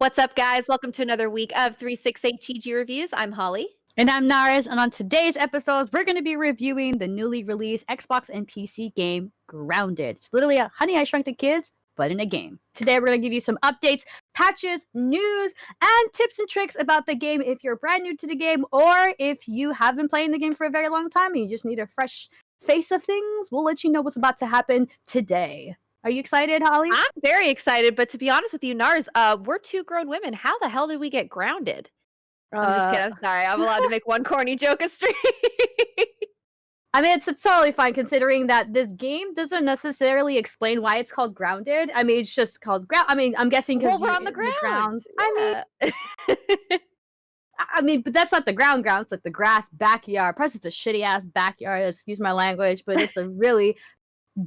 What's up, guys? Welcome to another week of 368 GG Reviews. I'm Holly. And I'm Narz, and on today's episode, we're going to be reviewing the newly released Xbox and PC game, Grounded. It's literally a Honey, I Shrunk the Kids, but in a game. Today, we're going to give you some updates, patches, news, and tips and tricks about the game if you're brand new to the game, or if you have been playing the game for a very long time and you just need a fresh face of things. We'll let you know what's about to happen today. Are you excited, Holly? I'm very excited, but to be honest with you, Narz, we're two grown women. How the hell did we get grounded? I'm just kidding. I'm sorry. I'm allowed to make one corny joke a stream. I mean, it's totally fine considering that this game doesn't necessarily explain why it's called Grounded. I mean, it's just called Ground. I mean, I'm guessing because we're on the ground. Yeah. I mean, but that's not the ground. It's like the grass backyard. Plus, it's a shitty ass backyard. Excuse my language, but it's a really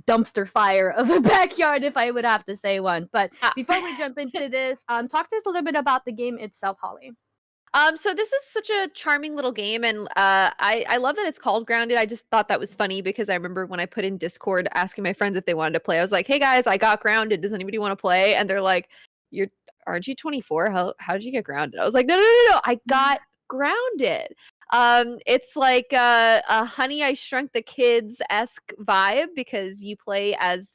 dumpster fire of a backyard, if I would have to say one. But before we jump into this, talk to us a little bit about the game itself, Holly. So this is such a charming little game, and I love that it's called Grounded. I just thought that was funny because I remember when I put in Discord asking my friends if they wanted to play. I was like, "Hey guys, I got grounded. Does anybody want to play?" And they're like, "Aren't you 24? How did you get grounded?" I was like, "No, I got grounded." It's like a Honey, I Shrunk the Kids-esque vibe because you play as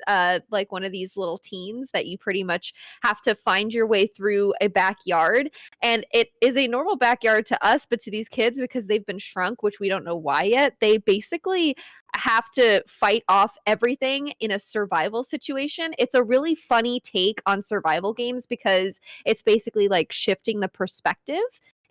like one of these little teens that you pretty much have to find your way through a backyard. And it is a normal backyard to us, but to these kids, because they've been shrunk, which we don't know why yet, they basically have to fight off everything in a survival situation. It's a really funny take on survival games because it's basically like shifting the perspective.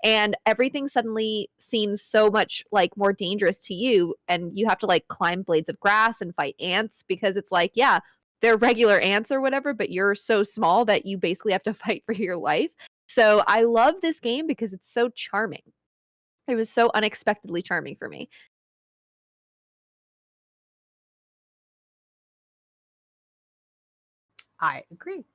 And everything suddenly seems so much like more dangerous to you, and you have to like climb blades of grass and fight ants because it's like, yeah, they're regular ants or whatever, but you're so small that you basically have to fight for your life. So I love this game because it's so charming. It was so unexpectedly charming for me. I agree.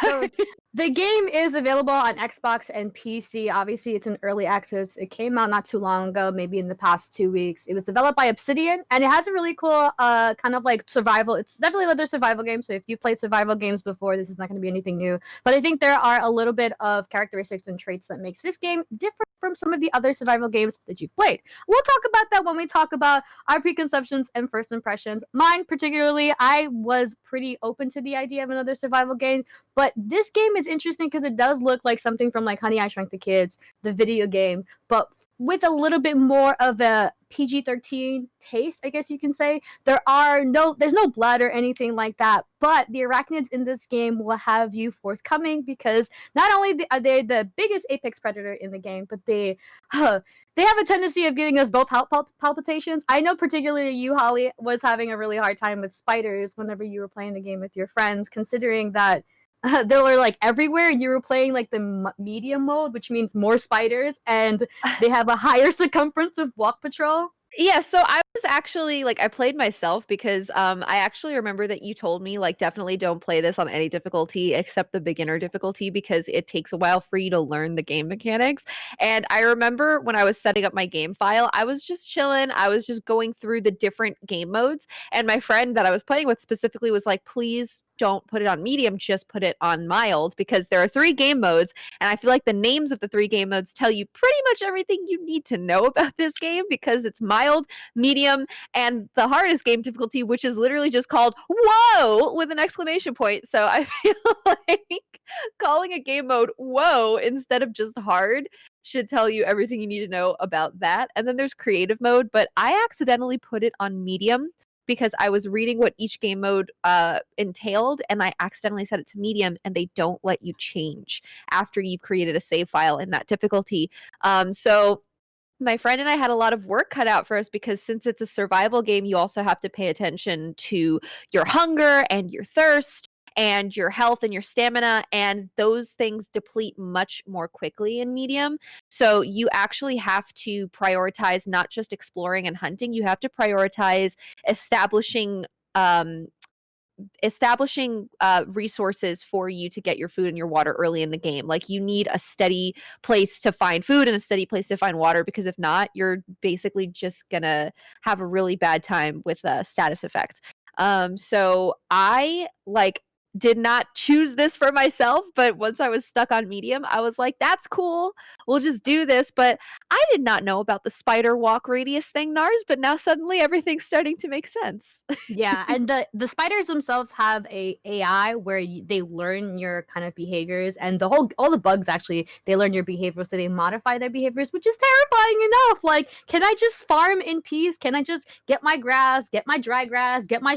So the game is available on Xbox and PC. Obviously, it's in early access. It came out not too long ago, maybe in the past 2 weeks. It was developed by Obsidian, and it has a really cool kind of like survival. It's definitely another survival game. So if you played survival games before, this is not going to be anything new. But I think there are a little bit of characteristics and traits that makes this game different from some of the other survival games that you've played. We'll talk about that when we talk about our preconceptions and first impressions. Mine particularly, I was pretty open to the idea of another survival game. But this game is interesting because it does look like something from like Honey, I Shrunk the Kids, the video game, but with a little bit more of a PG-13 taste, I guess you can say. There's no blood or anything like that, but the arachnids in this game will have you forthcoming because not only are they the biggest apex predator in the game, but they have a tendency of giving us both heart palpitations. I know particularly you, Holly, was having a really hard time with spiders whenever you were playing the game with your friends, considering that they were like everywhere and you were playing like the medium mode, which means more spiders, and they have a higher circumference of walk patrol. Yeah, so I was actually like, I played myself because I actually remember that you told me like definitely don't play this on any difficulty except the beginner difficulty because it takes a while for you to learn the game mechanics. And I remember when I was setting up my game file, I was just chilling. I was just going through the different game modes, and my friend that I was playing with specifically was like, please don't put it on medium, just put it on mild, because there are 3 game modes, and I feel like the names of the 3 game modes tell you pretty much everything you need to know about this game because it's mild, medium, and the hardest game difficulty, which is literally just called whoa with an exclamation point. So I feel like calling a game mode whoa instead of just hard should tell you everything you need to know about that. And then there's creative mode, but I accidentally put it on medium because I was reading what each game mode entailed, and I accidentally set it to medium, and they don't let you change after you've created a save file in that difficulty. So my friend and I had a lot of work cut out for us because since it's a survival game, you also have to pay attention to your hunger and your thirst and your health and your stamina, and those things deplete much more quickly in medium. So you actually have to prioritize not just exploring and hunting, you have to prioritize establishing resources for you to get your food and your water early in the game. Like you need a steady place to find food and a steady place to find water, because if not, you're basically just gonna have a really bad time with status effects. So I like did not choose this for myself, but once I was stuck on medium, I was like, "That's cool. We'll just do this." But I did not know about the spider walk radius thing, Nars, but now suddenly everything's starting to make sense. Yeah, and the spiders themselves have a AI where they learn your kind of behaviors, and all the bugs actually they learn your behaviors, so they modify their behaviors, which is terrifying enough. Like, can I just farm in peace? Can I just get my grass, get my dry grass, get my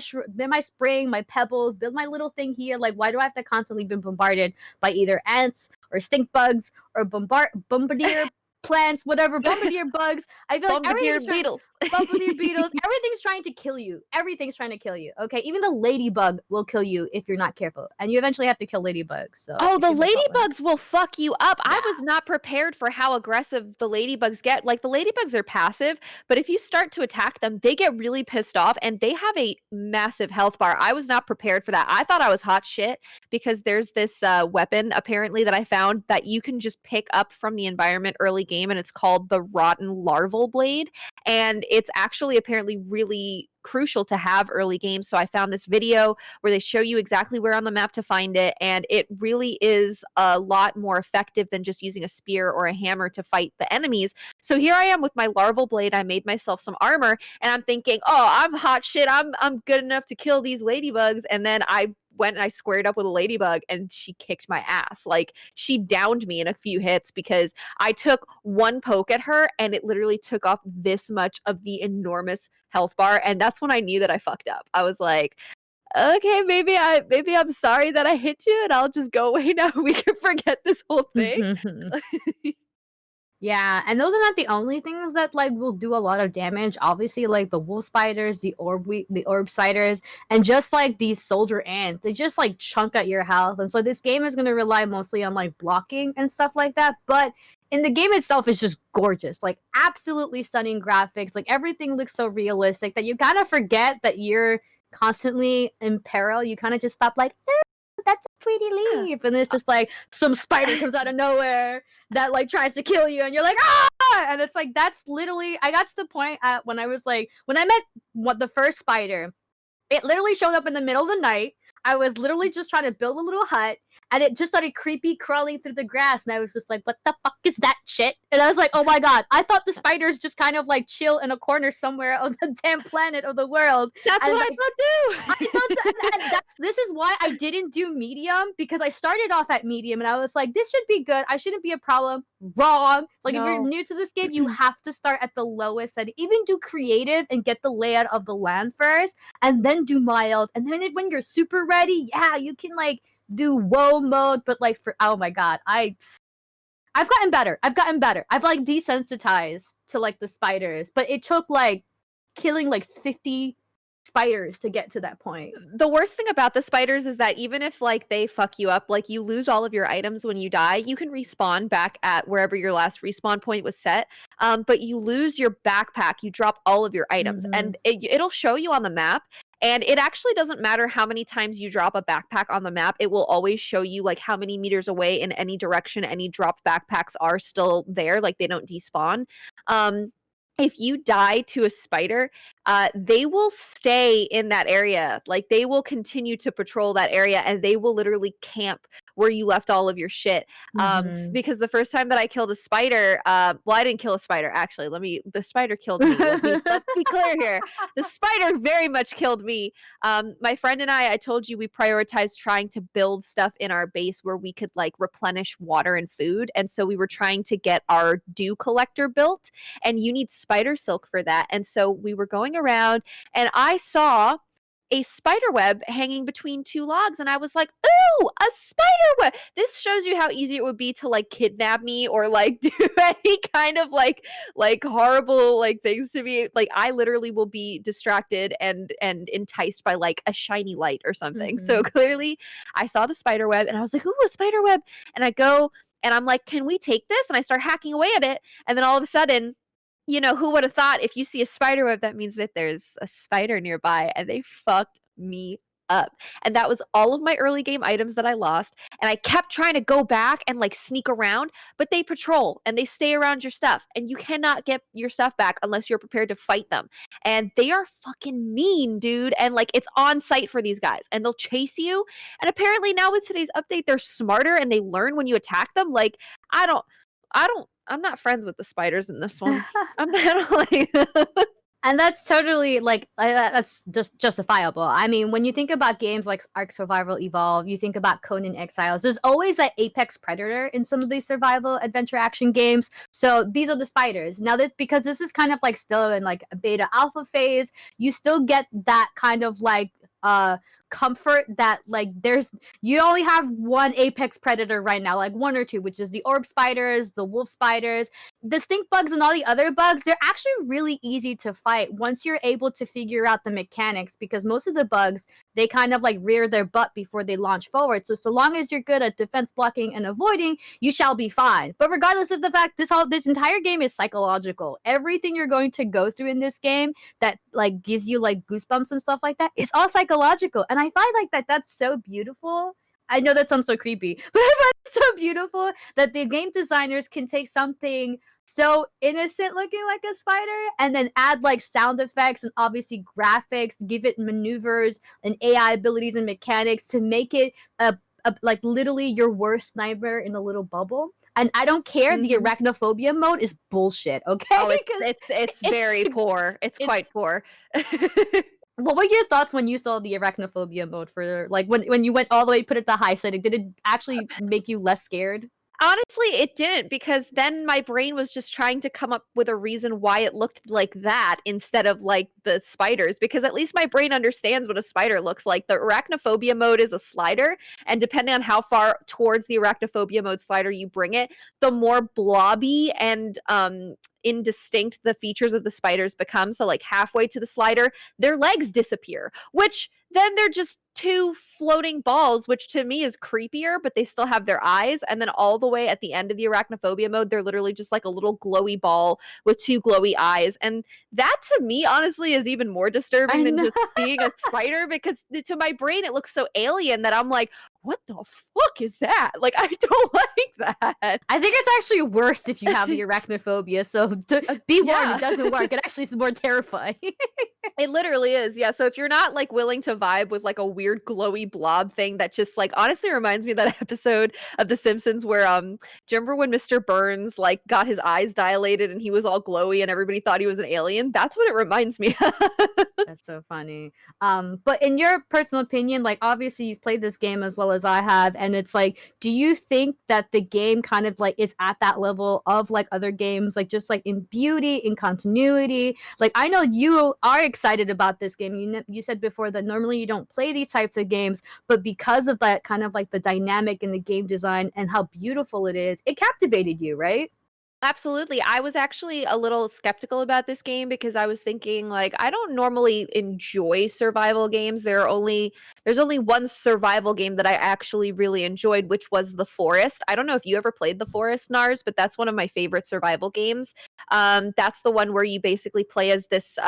spring, my pebbles, build my little thing here? Like, why do I have to constantly be bombarded by either ants or stink bugs or bombardier plants, whatever, bombardier bugs? I feel like everything Bombardier is trying beetles. Bombardier beetles, everything's trying to kill you. Everything's trying to kill you. Okay, even the ladybug will kill you if you're not careful, and you eventually have to kill ladybugs. So Oh, it the can be a problem. ladybugs will fuck you up. I Yeah. was not prepared for how aggressive the ladybugs get. Like, the ladybugs are passive, but if you start to attack them, they get really pissed off and they have a massive health bar. I was not prepared for that. I thought I was hot shit because there's this weapon apparently that I found that you can just pick up from the environment early game, and it's called the Rotten Larval Blade. And it's actually apparently really crucial to have early game. So I found this video where they show you exactly where on the map to find it. And it really is a lot more effective than just using a spear or a hammer to fight the enemies. So here I am with my larval blade. I made myself some armor and I'm thinking, oh, I'm hot shit. I'm good enough to kill these ladybugs. And then I went and I squared up with a ladybug and she kicked my ass. Like, she downed me in a few hits because I took one poke at her and it literally took off this much of the enormous health bar. And that's when I knew that I fucked up. I was like, okay, maybe I'm sorry that I hit you and I'll just go away now. We can forget this whole thing. Yeah, and those are not the only things that like will do a lot of damage. Obviously, like the wolf spiders, the orb spiders, and just like these soldier ants, they just like chunk at your health. And so this game is gonna rely mostly on like blocking and stuff like that. But in the game itself is just gorgeous, like absolutely stunning graphics. Like everything looks so realistic that you kind of forget that you're constantly in peril. You kind of just stop like, that's a pretty Yeah. leaf, and it's just like some spider comes out of nowhere that like tries to kill you and you're like, ah, and it's like that's literally I got to the point at when I was like when I met what the first spider, it literally showed up in the middle of the night. I was literally just trying to build a little hut, and it just started creepy crawling through the grass, and I was just like, "What the fuck is that shit?" And I was like, "Oh my god!" I thought the spiders just kind of like chill in a corner somewhere of the damn planet of the world. That's And what I like, I thought thought so, too. and this is why I didn't do medium, because I started off at medium and I was like, this should be good. I shouldn't be a problem. Wrong. Like if you're No. new to this game, you have to start at the lowest setting. Even do creative and get the layout of the land first, and then do mild. And then when you're super ready, yeah, you can like do woe mode. But like for oh my god, I've gotten better. I've gotten better. I've like desensitized to like the spiders, but it took like killing like 50 spiders to get to that point. The worst thing about the spiders is that even if like they fuck you up, like you lose all of your items when you die, you can respawn back at wherever your last respawn point was set. But you lose your backpack, you drop all of your items, Mhm. and it'll show you on the map. And it actually doesn't matter how many times you drop a backpack on the map. It will always show you like how many meters away in any direction any dropped backpacks are still there. Like they don't despawn. Um, if you die to a spider, they will stay in that area. Like they will continue to patrol that area and they will literally camp where you left all of your shit. Mhm. Because the first time that I killed a spider, well, I didn't kill a spider actually. The spider killed me. Let's be clear here. The spider very much killed me. My friend and I told you we prioritized trying to build stuff in our base where we could like replenish water and food. And so we were trying to get our dew collector built, and you need spider silk for that. And so we were going around and I saw a spider web hanging between two logs and I was like, "Ooh, a spider web." This shows you how easy it would be to like kidnap me or like do any kind of like horrible like things to me. Like I literally will be distracted and enticed by like a shiny light or something. So Mhm. clearly I saw the spider web and I was like, "Ooh, a spider web." And I go and I'm like, "Can we take this?" And I start hacking away at it. And then all of a sudden, who would have thought if you see a spider web, that means that there's a spider nearby, and they fucked me up. And that was all of my early game items that I lost. And I kept trying to go back and like sneak around, but they patrol and they stay around your stuff. And you cannot get your stuff back unless you're prepared to fight them. And they are fucking mean, dude. And like it's on site for these guys and they'll chase you. And apparently now with today's update, they're smarter and they learn when you attack them. Like, I'm not friends with the spiders in this one. I'm not like. And that's totally like that's just justifiable. I mean, when you think about games like Ark Survival Evolve, you think about Conan Exiles. There's always that apex predator in some of these survival adventure action games. So these are the spiders. Now because this is kind of like still in like a beta alpha phase, you still get that kind of like comfort that like you only have one apex predator right now, like one or two, which is the orb spiders, the wolf spiders, the stink bugs, and all the other bugs. They're actually really easy to fight once you're able to figure out the mechanics, because most of the bugs, they kind of like rear their butt before they launch forward. So long as you're good at defense blocking and avoiding, you shall be fine. But regardless of the fact, this entire game is psychological. Everything you're going to go through in this game that like gives you like goosebumps and stuff like that is all psychological. And I find like that's so beautiful. I know that sounds so creepy, but I find it so beautiful that the game designers can take something so innocent looking like a spider and then add like sound effects and obviously graphics, give it maneuvers and AI abilities and mechanics to make it a like literally your worst nightmare in a little bubble. And I don't care. The arachnophobia mode is bullshit. Okay. Oh, it's very poor. It's quite poor. What were your thoughts when you saw the arachnophobia mode for like when you went all the way put it to high setting? Did it actually make you less scared? Honestly, it didn't, because then my brain was just trying to come up with a reason why it looked like that instead of like the spiders, because at least my brain understands what a spider looks like. The arachnophobia mode is a slider, and depending on how far towards the arachnophobia mode slider you bring it, the more blobby and indistinct the features of the spiders become. So like halfway to the slider, their legs disappear, which then they're just two floating balls, which to me is creepier, but they still have their eyes. And then all the way at the end of the arachnophobia mode, they're literally just like a little glowy ball with two glowy eyes. And that to me, honestly, is even more disturbing than just seeing a spider, because to my brain, it looks so alien that I'm like, what the fuck is that? Like, I don't like that. I think it's actually worse if you have the arachnophobia. So be warned, it doesn't work. It actually is more terrifying. It literally is. Yeah. So if you're not like willing to vibe with like a weird glowy blob thing that just like honestly reminds me of that episode of The Simpsons where do you remember when Mr. Burns like got his eyes dilated and he was all glowy and everybody thought he was an alien? That's what it reminds me of. That's so funny. But in your personal opinion, like obviously you've played this game as well as I have, and it's like, do you think that the game kind of like is at that level of like other games, like just like in beauty, in continuity? Like I know you are excited about this game. You said before that normally you don't play these types of games, but because of that kind of like the dynamic in the game design and how beautiful it is, it captivated you, right? Absolutely. I was actually a little skeptical about this game because I was thinking like I don't normally enjoy survival games. There's only one survival game that I actually really enjoyed, which was The Forest. I don't know if you ever played The Forest, Narz, but that's one of my favorite survival games. That's the one where you basically play as this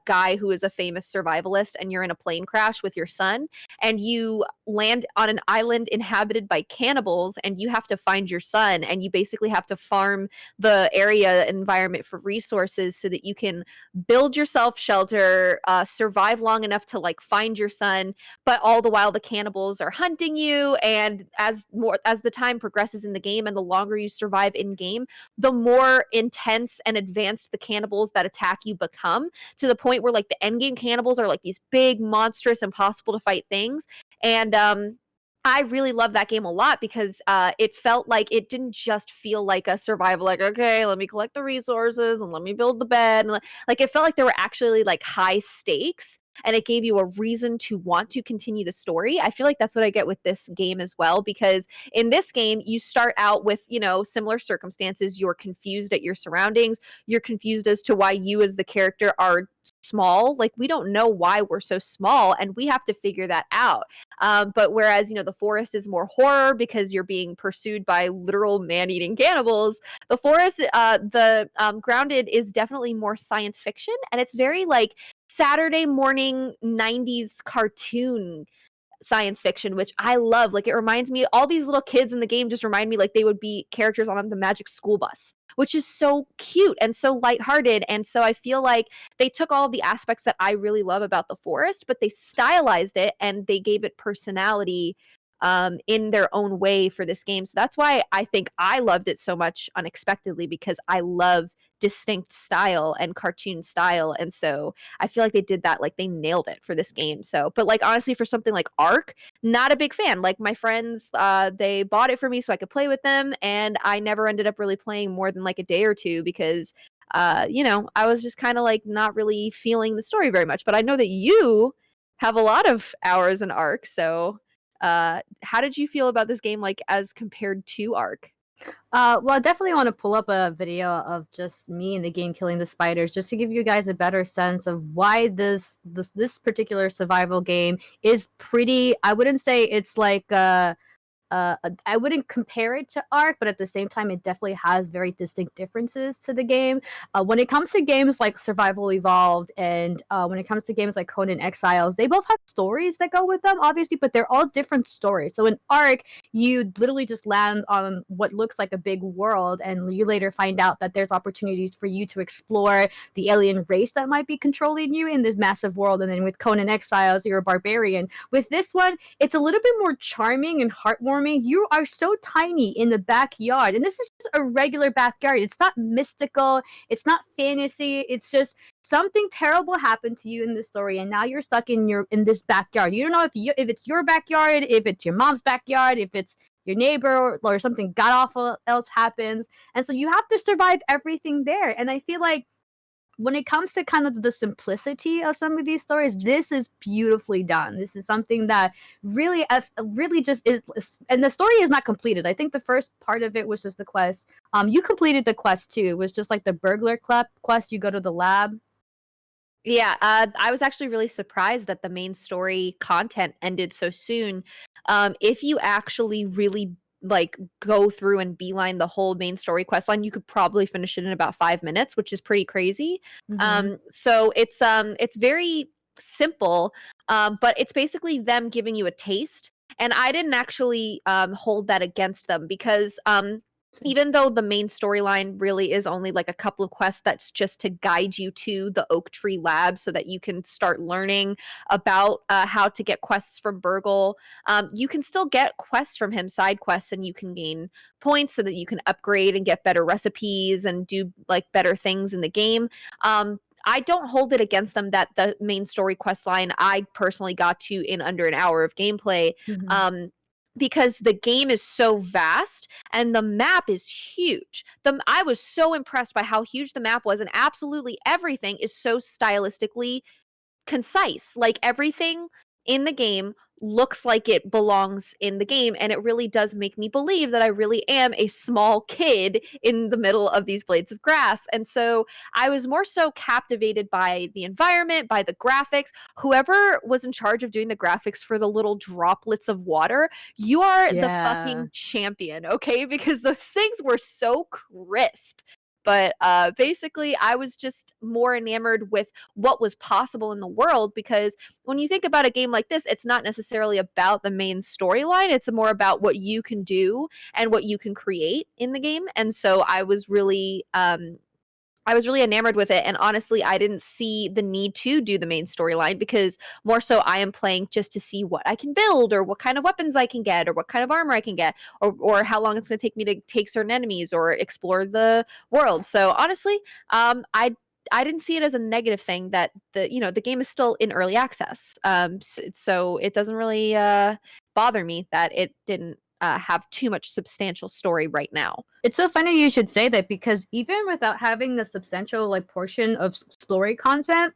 guy who is a famous survivalist, and you're in a plane crash with your son, and you land on an island inhabited by cannibals, and you have to find your son, and you basically have to farm the area environment for resources so that you can build yourself shelter, survive long enough to like find your son, but all the while the cannibals are hunting you. And as the time progresses in the game and the longer you survive in game, the more intense and advanced the cannibals that attack you become, to the point where like the end game cannibals are like these big, monstrous, impossible to fight things. And I really love that game a lot because it felt like it didn't just feel like a survival, like, okay, let me collect the resources and let me build the bed. And like it felt like there were actually like high stakes, and it gave you a reason to want to continue the story. I feel like that's what I get with this game as well, because in this game, you start out with, similar circumstances. You're confused at your surroundings. You're confused as to why you as the character are small. Like, we don't know why we're so small, and we have to figure that out. But whereas, The Forest is more horror because you're being pursued by literal man-eating cannibals, The Forest, the Grounded is definitely more science fiction, and it's very like Saturday morning 90s cartoon science fiction, which I love. Like, it reminds me, all these little kids in the game just remind me like they would be characters on the Magic School Bus, which is so cute and so lighthearted. And so I feel like they took all of the aspects that I really love about the forest, but they stylized it and they gave it personality in their own way for this game. So that's why I think I loved it so much unexpectedly, because I love distinct style and cartoon style. And so I feel like they did that, like they nailed it for this game. So, but like honestly, for something like Ark, not a big fan. Like my friends, they bought it for me so I could play with them, and I never ended up really playing more than like a day or two because I was just kind of like not really feeling the story very much. But I know that you have a lot of hours in Ark, so how did you feel about this game, like as compared to Ark? Well, I definitely want to pull up a video of just me in the game killing the spiders, just to give you guys a better sense of why this particular survival game is pretty. I wouldn't say it's like I wouldn't compare it to Ark, but at the same time, it definitely has very distinct differences to the game. When it comes to games like Survival Evolved and when it comes to games like Conan Exiles, they both have stories that go with them, obviously, but they're all different stories. So in Ark, you literally just land on what looks like a big world, and you later find out that there's opportunities for you to explore the alien race that might be controlling you in this massive world. And then with Conan Exiles, you're a barbarian. With this one, it's a little bit more charming and heartwarming. You are so tiny in the backyard, and this is just a regular backyard. It's not mystical, it's not fantasy, it's just something terrible happened to you in the story, and now you're stuck in this backyard. You don't know if it's your backyard, if it's your mom's backyard, if it's your neighbor, or something god awful else happens, and so you have to survive everything there. And I feel like when it comes to kind of the simplicity of some of these stories, this is beautifully done. This is something that really just and the story is not completed. I think the first part of it was just the quest. You completed the quest too. It was just like the burglar club quest. You go to the lab. Yeah, I was actually really surprised that the main story content ended so soon. If you actually really like go through and beeline the whole main story quest line, you could probably finish it in about 5 minutes, which is pretty crazy. Hmm. So it's very simple, but it's basically them giving you a taste. And I didn't actually hold that against them because even though the main storyline really is only like a couple of quests that's just to guide you to the Oak Tree Lab so that you can start learning about how to get quests from Burgle, you can still get quests from him, side quests, and you can gain points so that you can upgrade and get better recipes and do like better things in the game. I don't hold it against them that the main story quest line I personally got to in under an hour of gameplay. Hmm. Um, because the game is so vast and the map is huge. I was so impressed by how huge the map was, and absolutely everything is so stylistically concise. Like everything in the game looks like it belongs in the game, and it really does make me believe that I really am a small kid in the middle of these blades of grass. And so I was more so captivated by the environment, by the graphics. Whoever was in charge of doing the graphics for the little droplets of water, you are the Yeah. fucking champion, okay? Because those things were so crisp. But basically, I was just more enamored with what was possible in the world, because when you think about a game like this, it's not necessarily about the main storyline. It's more about what you can do and what you can create in the game. And so I was really enamored with it, and honestly, I didn't see the need to do the main storyline, because more so I am playing just to see what I can build, or what kind of weapons I can get, or what kind of armor I can get, or how long it's going to take me to take certain enemies or explore the world. So honestly, I didn't see it as a negative thing that the game is still in early access. So it doesn't really bother me that it didn't have too much substantial story right now. It's so funny you should say that, because even without having a substantial like portion of story content,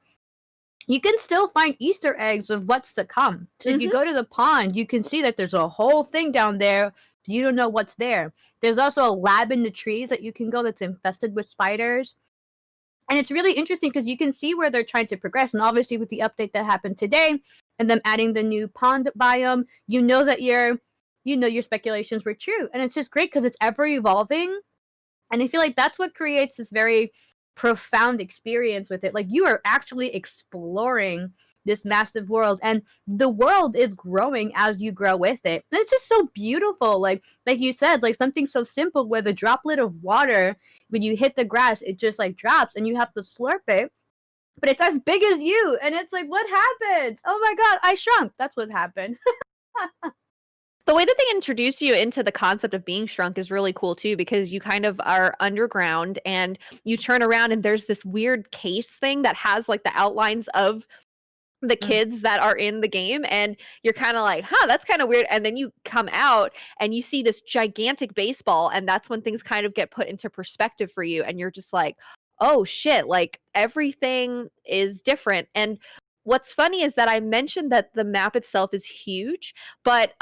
you can still find Easter eggs of what's to come. So if you Hmm. go to the pond, you can see that there's a whole thing down there. You don't know what's there. There's also a lab in the trees that you can go that's infested with spiders. And it's really interesting because you can see where they're trying to progress. And obviously, with the update that happened today and them adding the new pond biome, you know that your speculations were true. And it's just great because it's ever evolving. And I feel like that's what creates this very profound experience with it. Like, you are actually exploring this massive world, and the world is growing as you grow with it. And it's just so beautiful. Like you said, like something so simple with a droplet of water, when you hit the grass, it just like drops and you have to slurp it. But it's as big as you, and it's like, what happened? Oh my god, I shrunk. That's what happened. The way that they introduce you into the concept of being shrunk is really cool too, because you kind of are underground and you turn around and there's this weird case thing that has like the outlines of the Mm. kids that are in the game, and you're kind of like, huh, that's kind of weird. And then you come out and you see this gigantic baseball, and that's when things kind of get put into perspective for you, and you're just like, oh shit, like everything is different. And what's funny is that I mentioned that the map itself is huge, but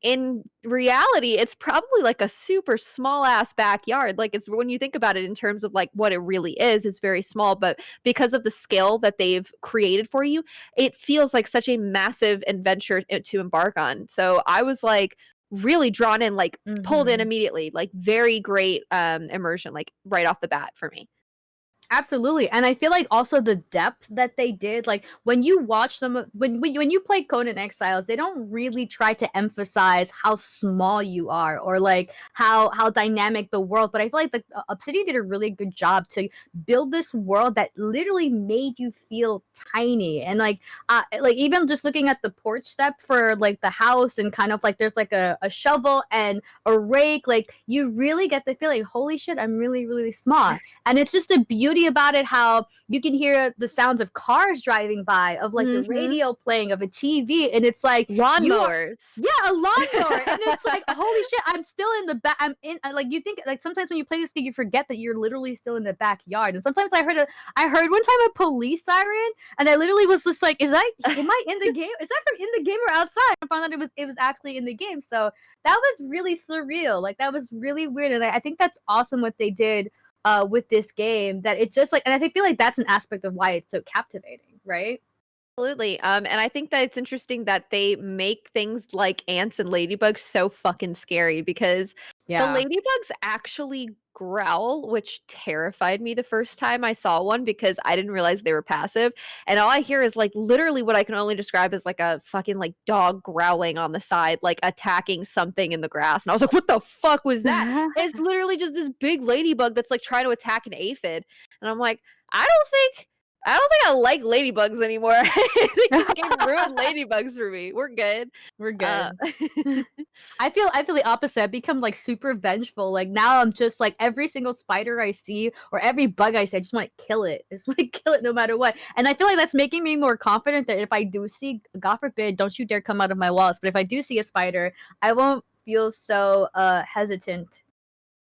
in reality it's probably like a super small ass backyard. Like, it's, when you think about it in terms of like what it really is, it's very small, but because of the scale that they've created for you, it feels like such a massive adventure to embark on. So I was like really drawn in, like pulled in Mhm. immediately, like very great immersion, like right off the bat for me. Absolutely, and I feel like also the depth that they did, like when you watch some of when you play Conan Exiles, they don't really try to emphasize how small you are or like how dynamic the world. But I feel like the Obsidian did a really good job to build this world that literally made you feel tiny. And like even just looking at the porch step for like the house, and kind of like there's like a shovel and a rake, like you really get the feeling, holy shit, I'm really really small. And it's just the beauty about it, how you can hear the sounds of cars driving by, of like the Mhm. radio playing, of a TV, and it's like you are, Lawnmowers. yeah, a lawnmower, and it's like, holy shit, I'm still in the back. I'm in, like, you think like sometimes when you play this game, you forget that you're literally still in the backyard. And sometimes I heard one time a police siren, and I literally was just like, is that, am I in the game? Is that from in the game or outside? I found out it was actually in the game. So that was really surreal. Like that was really weird, and I think that's awesome what they did with this game, that it just like, and I feel like that's an aspect of why it's so captivating, right? Absolutely. And I think that it's interesting that they make things like ants and ladybugs so fucking scary, because the Yeah. ladybugs actually growl, which terrified me the first time I saw one because I didn't realize they were passive. And all I hear is like literally what I can only describe as like a fucking like dog growling on the side, like attacking something in the grass. And I was like, what the fuck was that? And it's literally just this big ladybug that's like trying to attack an aphid. And I'm like, I don't think I don't think I like ladybugs anymore. I think this game ruined ladybugs for me. We're good. We're Uh, good. I feel the opposite. I become like super vengeful. Like now I'm just like every single spider I see or every bug I see, I just want to kill it. I just want to kill it no matter what. And I feel like that's making me more confident that if I do see, God forbid, don't you dare come out of my walls, but if I do see a spider, I won't feel so hesitant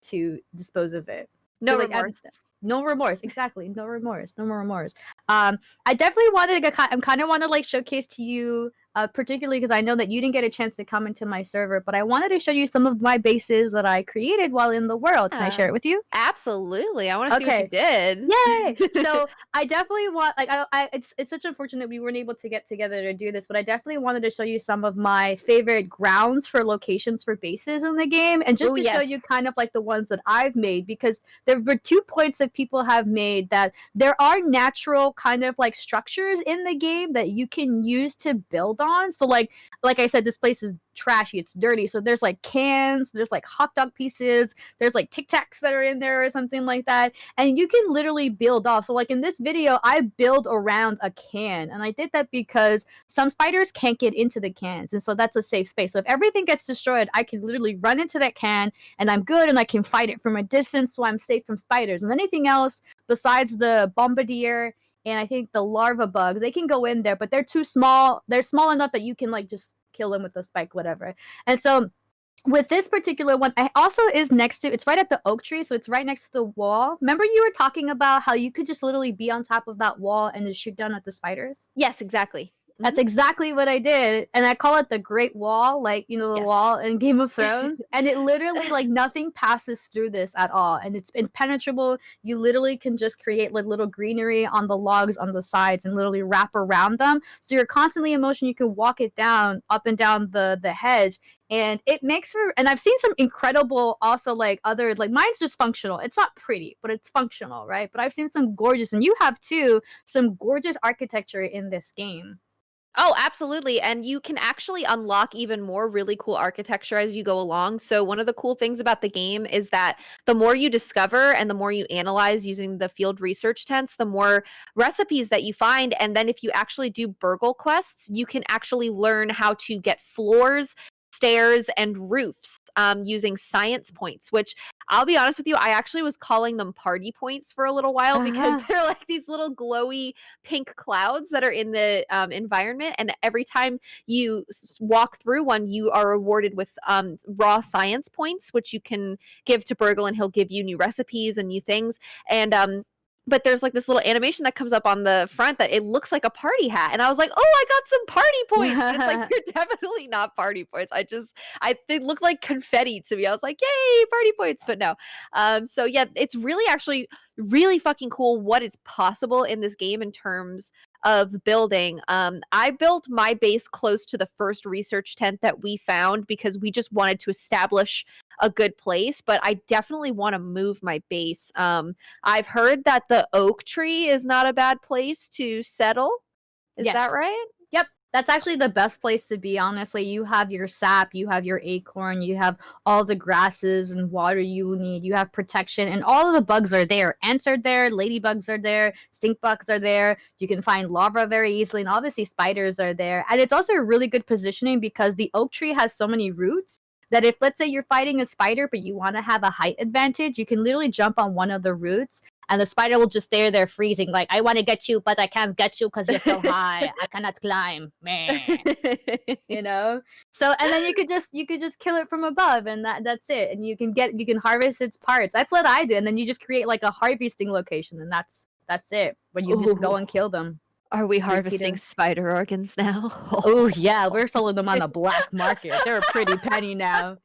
to dispose of it. no Because like remorse. no remorse, exactly, no remorse, no more remorse. I definitely wanted to I'm kind of want to like showcase to you, particularly because I know that you didn't get a chance to come into my server, but I wanted to show you some of my bases that I created while in the world. Can I Yeah, share it with you? absolutely. I want to see what you Okay. did. Yay! So I definitely want like it's such unfortunate we weren't able to get together to do this, but I definitely wanted to show you some of my favorite grounds for locations for bases in the game, and just Oh to show you yes. kind of like the ones that I've made, because there were 2 points that people have made, that there are natural kind of like structures in the game that you can use to build on. So like I said, this place is trashy, it's dirty. So there's like cans, there's like hot dog pieces, there's like Tic Tacs that are in there or something like that, and you can literally build off. So like in this video, I build around a can, and I did that because some spiders can't get into the cans, and so that's a safe space. So if everything gets destroyed, I can literally run into that can and I'm good, and I can fight it from a distance, so I'm safe from spiders. And anything else besides the bombardier and I think the larva bugs, they can go in there, but they're too small. They're small enough that you can like just kill them with a spike, whatever. And so with this particular one, I also is next to, it's right at the oak tree, so it's right next to the wall. Remember you were talking about how you could just literally be on top of that wall and just shoot down at the spiders? Yes, exactly. That's Mhm. exactly what I did, and I call it the Great Wall, like, you know, the Yes. wall in Game of Thrones, and it literally, like, nothing passes through this at all, and it's impenetrable. You literally can just create, like, little greenery on the logs on the sides and literally wrap around them, so you're constantly in motion. You can walk it down, up and down the hedge, and it makes for, and I've seen some incredible also, like, other, like, mine's just functional. It's not pretty, but it's functional, right? But I've seen some gorgeous, and you have too, some gorgeous architecture in this game. Oh, absolutely. And you can actually unlock even more really cool architecture as you go along. So, one of the cool things about the game is that the more you discover and the more you analyze using the field research tents, the more recipes that you find. And then, if you actually do burgle quests, you can actually learn how to get floors, stairs, and roofs using science points, which I'll be honest with you, I actually was calling them party points for a little while because Uh-huh. they're like these little glowy pink clouds that are in the environment. And every time you walk through one, you are rewarded with raw science points, which you can give to Burgle, and he'll give you new recipes and new things. And but there's like this little animation that comes up on the front that it looks like a party hat. And I was like, oh, I got some party points. But it's like, you're definitely not party points. They look like confetti to me. I was like, yay, party points. But no. So yeah, it's really actually really fucking cool what is possible in this game in terms of building. I built my base close to the first research tent that we found because we just wanted to establish a good place, but I definitely want to move my base. I've heard that the oak tree is not a bad place to settle. Is that Yes. right? Yep. That's actually the best place to be, honestly. You have your sap, you have your acorn, you have all the grasses and water you need, you have protection, and all of the bugs are there. Ants are there, ladybugs are there, stink bugs are there. You can find larvae very easily, and obviously spiders are there. And it's also a really good positioning because the oak tree has so many roots that if, let's say, you're fighting a spider, but you want to have a height advantage, you can literally jump on one of the roots and the spider will just stay there freezing, like, I want to get you, but I can't get you because you're so high. I cannot climb. Meh. You know? So and then you could just kill it from above and that's it. And you can harvest its parts. That's what I do. And then you just create like a harvesting location and that's it. When you just go Ooh, and kill them. are we Repeat harvesting it. spider organs now? Oh yeah, we're selling them on the black market. They're a pretty penny now.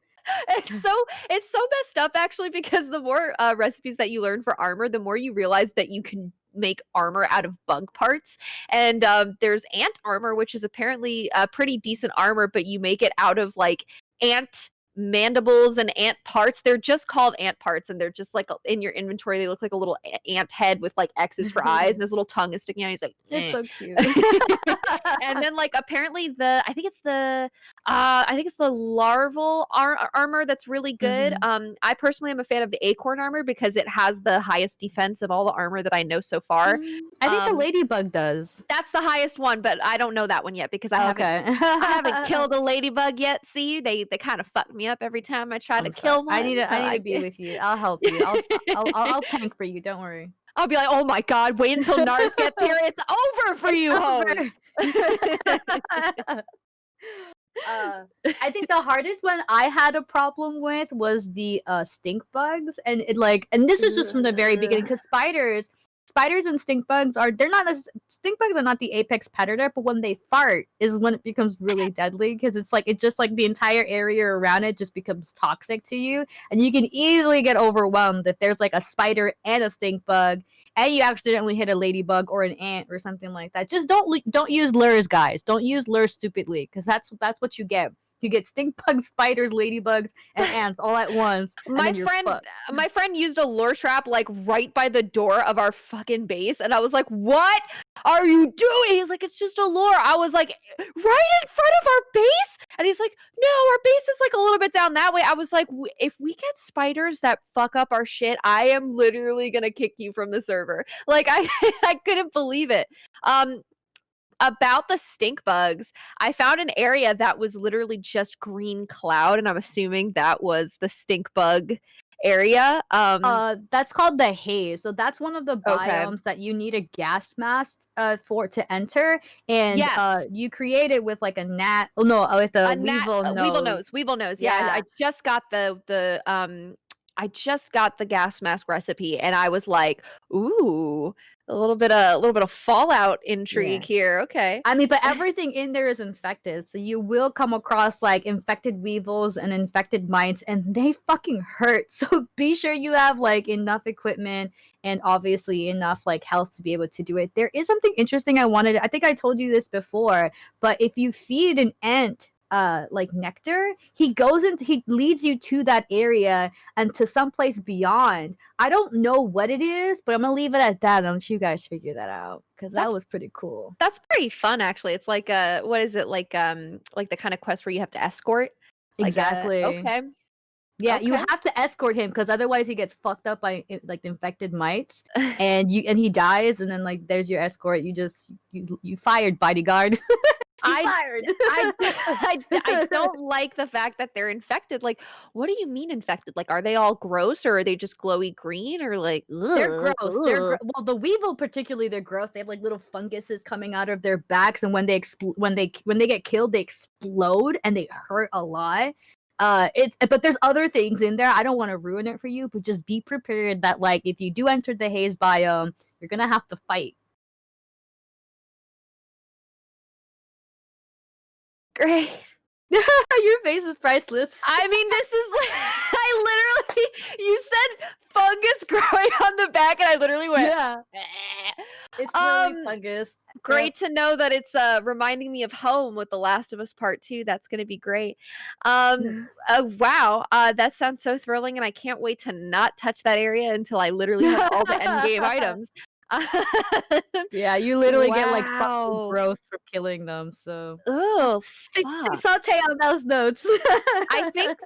It's so messed up actually because the more recipes that you learn for armor, the more you realize that you can make armor out of bug parts. And there's ant armor, which is apparently a pretty decent armor, but you make it out of like ant mandibles and ant parts. They're just called ant parts, and they're just like in your inventory. They look like a little ant head with like X's for eyes, and his little tongue is sticking out. He's like, It's eh. so cute. And then like apparently I think it's the larval armor that's really good. Mhm. I personally am a fan of the acorn armor because it has the highest defense of all the armor that I know so far. I think the Um, ladybug does. that's the highest one, but I don't know that one yet because Okay. I haven't killed a ladybug yet. See, they kind of fuck me up every time I try to I'm sorry. kill I one. need to So I need I to be with you. I'll help you. I'll tank for you. Don't worry. I'll be like, oh my god, wait until Narz gets here. It's over for you, hoes. Over. I think the hardest one I had a problem with was the stink bugs, and and this is just from the very beginning because spiders and stink bugs are they're not stink bugs are not the apex predator, but when they fart is when it becomes really deadly because it's just like the entire area around it just becomes toxic to you, and you can easily get overwhelmed if there's like a spider and a stink bug and you accidentally hit a ladybug or an ant or something like that. Just don't use lures, guys. Don't use lures stupidly, because that's what you get. You get stink bugs, spiders, ladybugs, and ants all at once, and My then you're friend fucked. my friend used a lure trap, like, right by the door of our fucking base, and I was like, "What are you doing?" He's like, "It's just a lure." I was like, "Right in front of our base?" And he's like, "No, our base is, like, a little bit down that way." I was like, If we get spiders that fuck up our shit, I am literally gonna kick you from the server." Like, I I couldn't believe it. Um, about the stink bugs, I found an area that was literally just green cloud, and I'm assuming that was the stink bug area. That's called the haze. So that's one of the Okay. biomes that you need a gas mask for to enter, and Yes. you create it with like a gnat. Oh no, with a A gnat weevil nose. Weevil nose, yeah, I Yeah. just got I just got the gas mask recipe, and I was like, "Ooh, a little bit of Fallout intrigue Yeah. here, okay." I mean, but everything in there is infected, so you will come across like infected weevils and infected mites, and they fucking hurt. So be sure you have like enough equipment and obviously enough like health to be able to do it. There is something interesting I think I told you this before, but if you feed an ant like nectar, he leads you to that area and to someplace beyond. I don't know what it is, but I'm gonna leave it at that and let you guys figure that out because that That's was pretty cool. that's pretty fun actually. It's like what is it like the kind of quest where you have to escort? Like Exactly. okay. Yeah, you Okay. have to escort him because otherwise he gets fucked up by like infected mites, and he dies, and then like there's your escort. You fired bodyguard. You I fired. I do I don't like the fact that they're infected. Like, what do you mean infected? Like, are they all gross or are they just glowy green or like, They're ugh, gross. ugh. Well, the weevil particularly, they're gross. They have like little funguses coming out of their backs, and when they get killed, they explode and they hurt a lot. It's but there's other things in there. I don't want to ruin it for you, but just be prepared that like if you do enter the haze biome, you're gonna have to fight. Great. Your face is priceless. I mean, this is like I literally you said fungus growing on the back and I literally went, Yeah, "Eh." it's literally Um, fungus. Yep. great to know that it's reminding me of home with The Last of Us Part 2. That's gonna be great. Um, wow, that sounds so thrilling, and I can't wait to not touch that area until I literally have all the end game items. Yeah, you literally get like fungal Wow. growth from killing them. So yeah, Oh, big fuck. saute on those notes. I think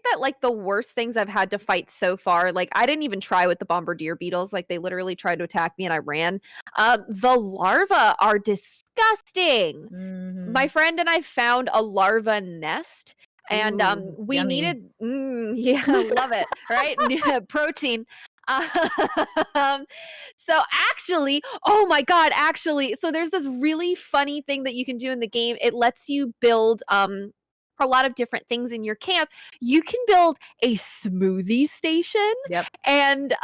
that, like, the worst things I've had to fight so far, like, I didn't even try with the bombardier beetles, like, they literally tried to attack me and I ran. The larvae are disgusting. My Mhm. friend and I found a larva nest, and, Ooh, we yummy. needed yeah, love it, right? Protein. Um, so actually oh my god, actually, so there's this really funny thing that you can do in the game. It lets you build, a lot of different things in your camp. You can build a smoothie station, Yep. and,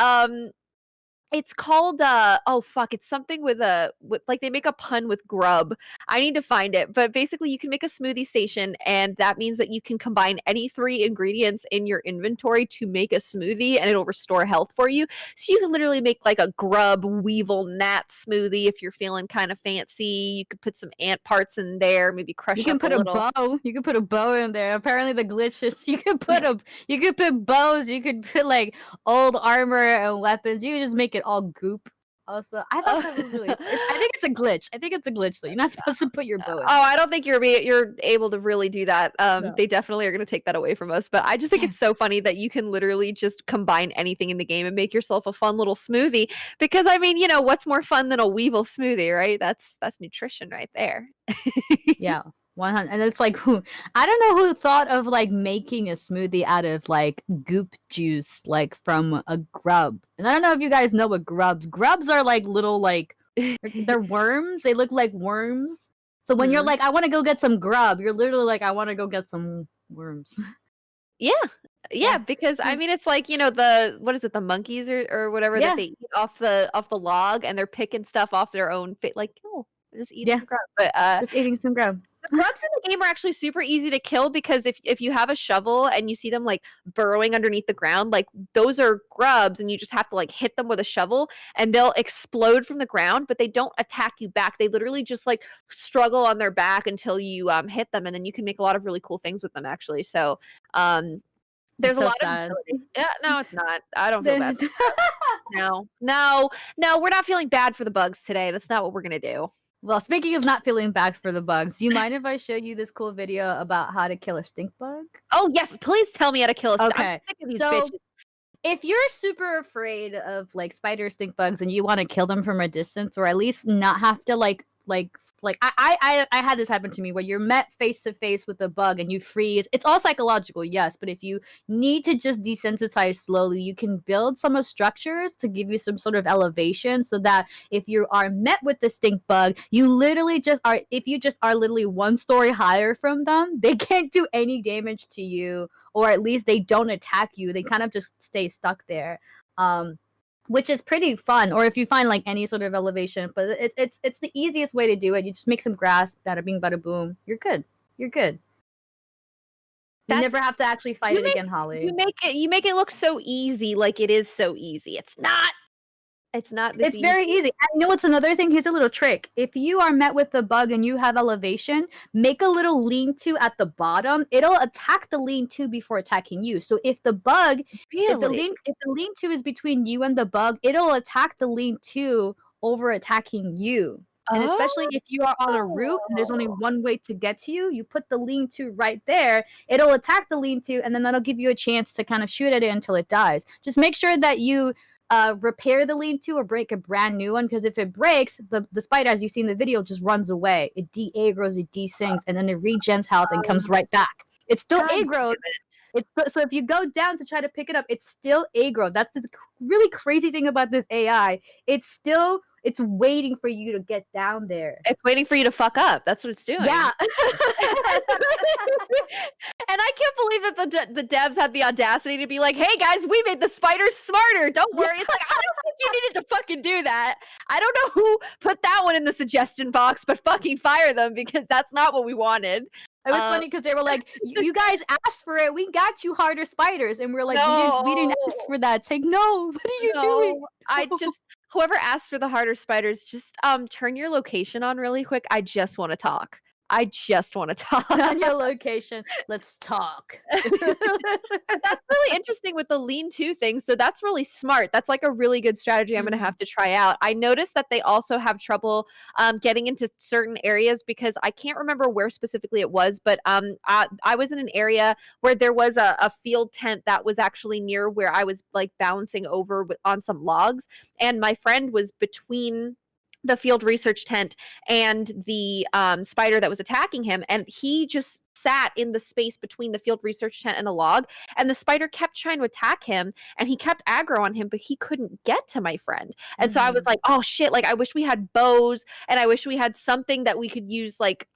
it's called, oh, fuck, it's something with like, they make a pun with grub. I need to find it, but basically, you can make a smoothie station, and that means that you can combine any 3 ingredients in your inventory to make a smoothie, and it'll restore health for you. So you can literally make, like, a grub, weevil, gnat smoothie if you're feeling kinda fancy. You could put some ant parts in there, maybe You crush can up a put a little bow. You can put a bow in there. Apparently, the glitch is you could put bows. You could put like old armor and weapons. You can just make it all goop. Also, I thought that was really. I think it's a glitch. I think it's a glitch though. You're not supposed to put your bow in Oh, there. I don't think you're able to really do that. No. They definitely are gonna take that away from us, but I just think Damn. it's so funny that you can literally just combine anything in the game and make yourself a fun little smoothie because, I mean, what's more fun than a weevil smoothie, right? That's nutrition right there. Yeah, 100. And it's like, who? I don't know who thought of like making a smoothie out of like goop juice, like from a grub. And I don't know if you guys know what grubs. Grubs are like little like they're worms. They look like worms. So when you're Mhm. like, I want to go get some grub, you're literally like, I want to go get some worms. Yeah. Yeah. Yeah, because, I mean, it's like, the what is it, the monkeys or whatever that Yeah. they eat off the log, and they're picking stuff off their own like, "Oh, they're just eating Yeah. some grub," but, Just eating some grub. the grubs in the game are actually super easy to kill because if you have a shovel and you see them, like, burrowing underneath the ground, like, those are grubs, and you just have to, like, hit them with a shovel, and they'll explode from the ground, but they don't attack you back. They literally just, like, struggle on their back until you, hit them, and then you can make a lot of really cool things with them, actually. So, um, It's there's a so lot of sad. utility. Yeah, no, it's not. I don't feel bad for the grubs. No. No. No, we're not feeling bad for the bugs today. That's not what we're gonna do. Well, speaking of not feeling bad for the bugs, do you mind if I show you this cool video about how to kill a stink bug? Oh, yes, please tell me how to kill I'm Okay. sick of these So bitches. if you're super afraid of like spider stink bugs and you want to kill them from a distance, or at least not have to I had this happen to me where you're met face to face with a bug and you freeze. It's all psychological, yes, but if you need to just desensitize slowly, you can build some of structures to give you some sort of elevation so that if you are met with the stink bug, you literally just are if you just are literally 1 story higher from them, they can't do any damage to you, or at least they don't attack you. They kind of just stay stuck there. Which is pretty fun. Or if you find like any sort of elevation, but it's the easiest way to do it. You just make some grass, bada bing, bada boom. You're good. You're good. You That's never have to actually fight you it make again, Holly. you make it look so easy, like it is so easy. It's not. It's not this It's very easy. easy. And you know what's another thing? Here's a little trick. If you are met with a bug and you have elevation, make a little lean-to at the bottom. It'll attack the lean-to before attacking you. So if the bug, Really? if the lean-to is between you and the bug, it'll attack the lean-to over attacking you. And especially Oh. if you are on a route and there's only one way to get to you, you put the lean-to right there. It'll attack the lean-to, and then that'll give you a chance to kind of shoot at it until it dies. Just make sure that you repair the lean-to or break a brand new one, because if it breaks, the spider, as you see in the video, just runs away. It de-aggroes, it desyncs, and then it regens health and comes right back. It's still God aggroed. damn it. So if you go down to try to pick it up, it's still aggroed. That's the really crazy thing about this AI. It's waiting for you to get down there. It's waiting for you to fuck up. That's what it's doing. Yeah. And I can't believe that the devs had the audacity to be like, "Hey guys, we made the spiders smarter. Don't worry." It's like, I don't think you needed to fucking do that. I don't know who put that one in the suggestion box, but fucking fire them, because that's not what we wanted. It was funny because they were like, "You guys asked for it. We got you harder spiders," and we're like, "We didn't ask No. for that." It's like, "No, what are you doing?" No. I just whoever asked for the harder spiders, just turn your location on really quick. I just wanna talk. I just wanna talk. On your location. Let's talk. But that's really interesting with the lean-to thing, so that's really smart. That's, like, a really good strategy I'm gonna Mhm. have to try out. I noticed that they also have trouble, getting into certain areas, because I can't remember where specifically it was, but, I was in an area where there was a field tent that was actually near where I was, like, bouncing over on some logs, and my friend was between the field research tent and the spider that was attacking him, and he just sat in the space between the field research tent and the log, and the spider kept trying to attack him, and he kept aggro on him, but he couldn't get to my friend. And so I was Mhm. like, oh shit, like I wish we had bows, and I wish we had something that we could use like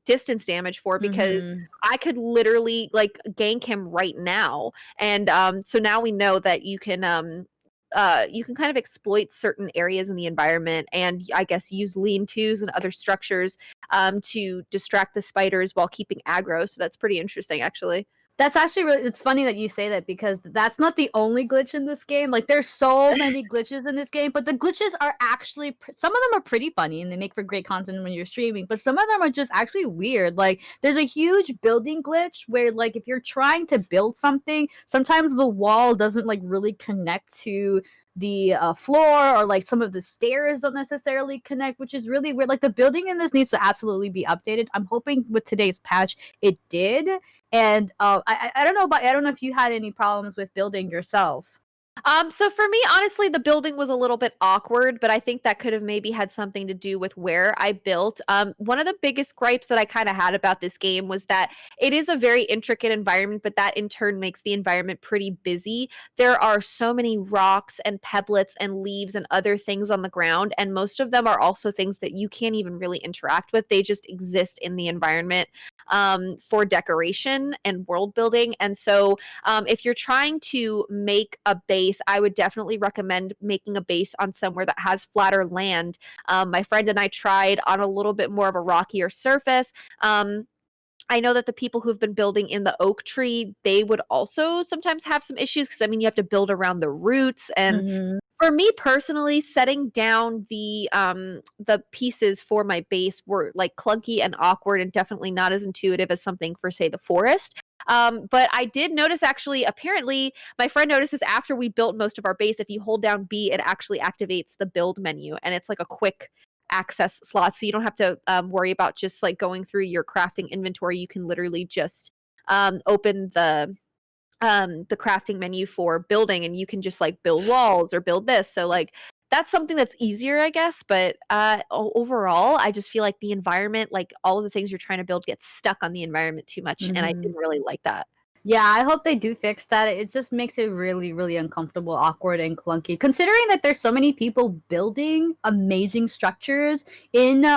distance damage for, because Mhm. I could literally like gank him right now. And so now we know that you can kind of exploit certain areas in the environment, and I guess use lean-tos and other structures to distract the spiders while keeping aggro. So that's pretty interesting, actually. That's actually really it's funny that you say that because that's not the only glitch in this game. Like, there's so many glitches in this game, but the glitches are actually some of them are pretty funny and they make for great content when you're streaming, but some of them are just actually weird. Like, there's a huge building glitch where, like, if you're trying to build something, sometimes the wall doesn't, like, really connect to the floor, or like some of the stairs don't necessarily connect, which is really weird. Like, the building in this needs to absolutely be updated. I'm hoping with today's patch it did, and I don't know about I don't know if you had any problems with building yourself. So for me, honestly, the building was a little bit awkward, but I think that could have maybe had something to do with where I built. One of the biggest gripes that I kind of had about this game was that it is a very intricate environment, but that in turn makes the environment pretty busy. There are so many rocks and pebblets and leaves and other things on the ground, and most of them are also things that you can't even really interact with. They just exist in the environment for decoration and world building. And so if you're trying to make a base, I would definitely recommend making a base on somewhere that has flatter land. My friend and I tried on a little bit more of a rockier surface. I know that the people who've been building in the oak tree, they would also sometimes have some issues, because I mean, you have to build around the roots. And Mhm. for me personally, setting down the pieces for my base were like clunky and awkward, and definitely not as intuitive as something for, say, the forest. But I did notice, actually, apparently, my friend noticed this after we built most of our base. If you hold down B, it actually activates the build menu, and it's like a quick access slot, so you don't have to worry about just like going through your crafting inventory. You can literally just open the crafting menu for building, and you can just like build walls or build this. So like that's something that's easier, I guess. But overall, I just feel like the environment, like all of the things you're trying to build, gets stuck on the environment too much, and I Mhm. didn't really like that. Yeah, I hope they do fix that. It just makes it really, really uncomfortable, awkward, and clunky. Considering that there's so many people building amazing structures in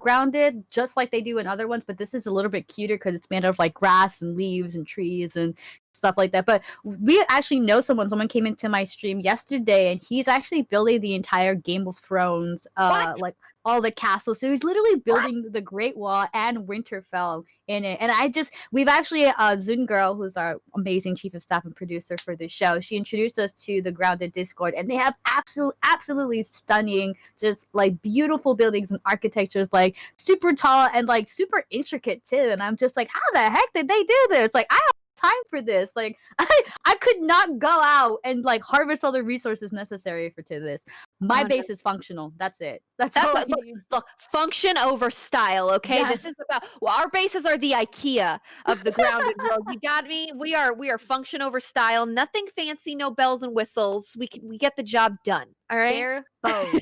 Grounded, just like they do in other ones, but this is a little bit cuter because it's made of like grass and leaves and trees, and stuff like that. But we actually know someone came into my stream yesterday, and he's actually building the entire Game of Thrones, What? like all the castles. So he's literally What? building the Great Wall and Winterfell in it. And we've actually Zun Girl, who's our amazing chief of staff and producer for the show, she introduced us to the Grounded Discord, and they have absolutely stunning, just like beautiful buildings and architectures, like super tall and like super intricate too. And I'm just like, how the heck did they do this? Like, I have time for this. Like, I could not go out and like harvest all the resources necessary for to this. My Oh, no. base is functional. That's it. That's That's all I a, look, need. look, function over style, okay? This Yes. is about our bases are the IKEA of the grounded world. You got me? We are function over style. Nothing fancy, no bells and whistles. We get the job done. All right. Bare bones.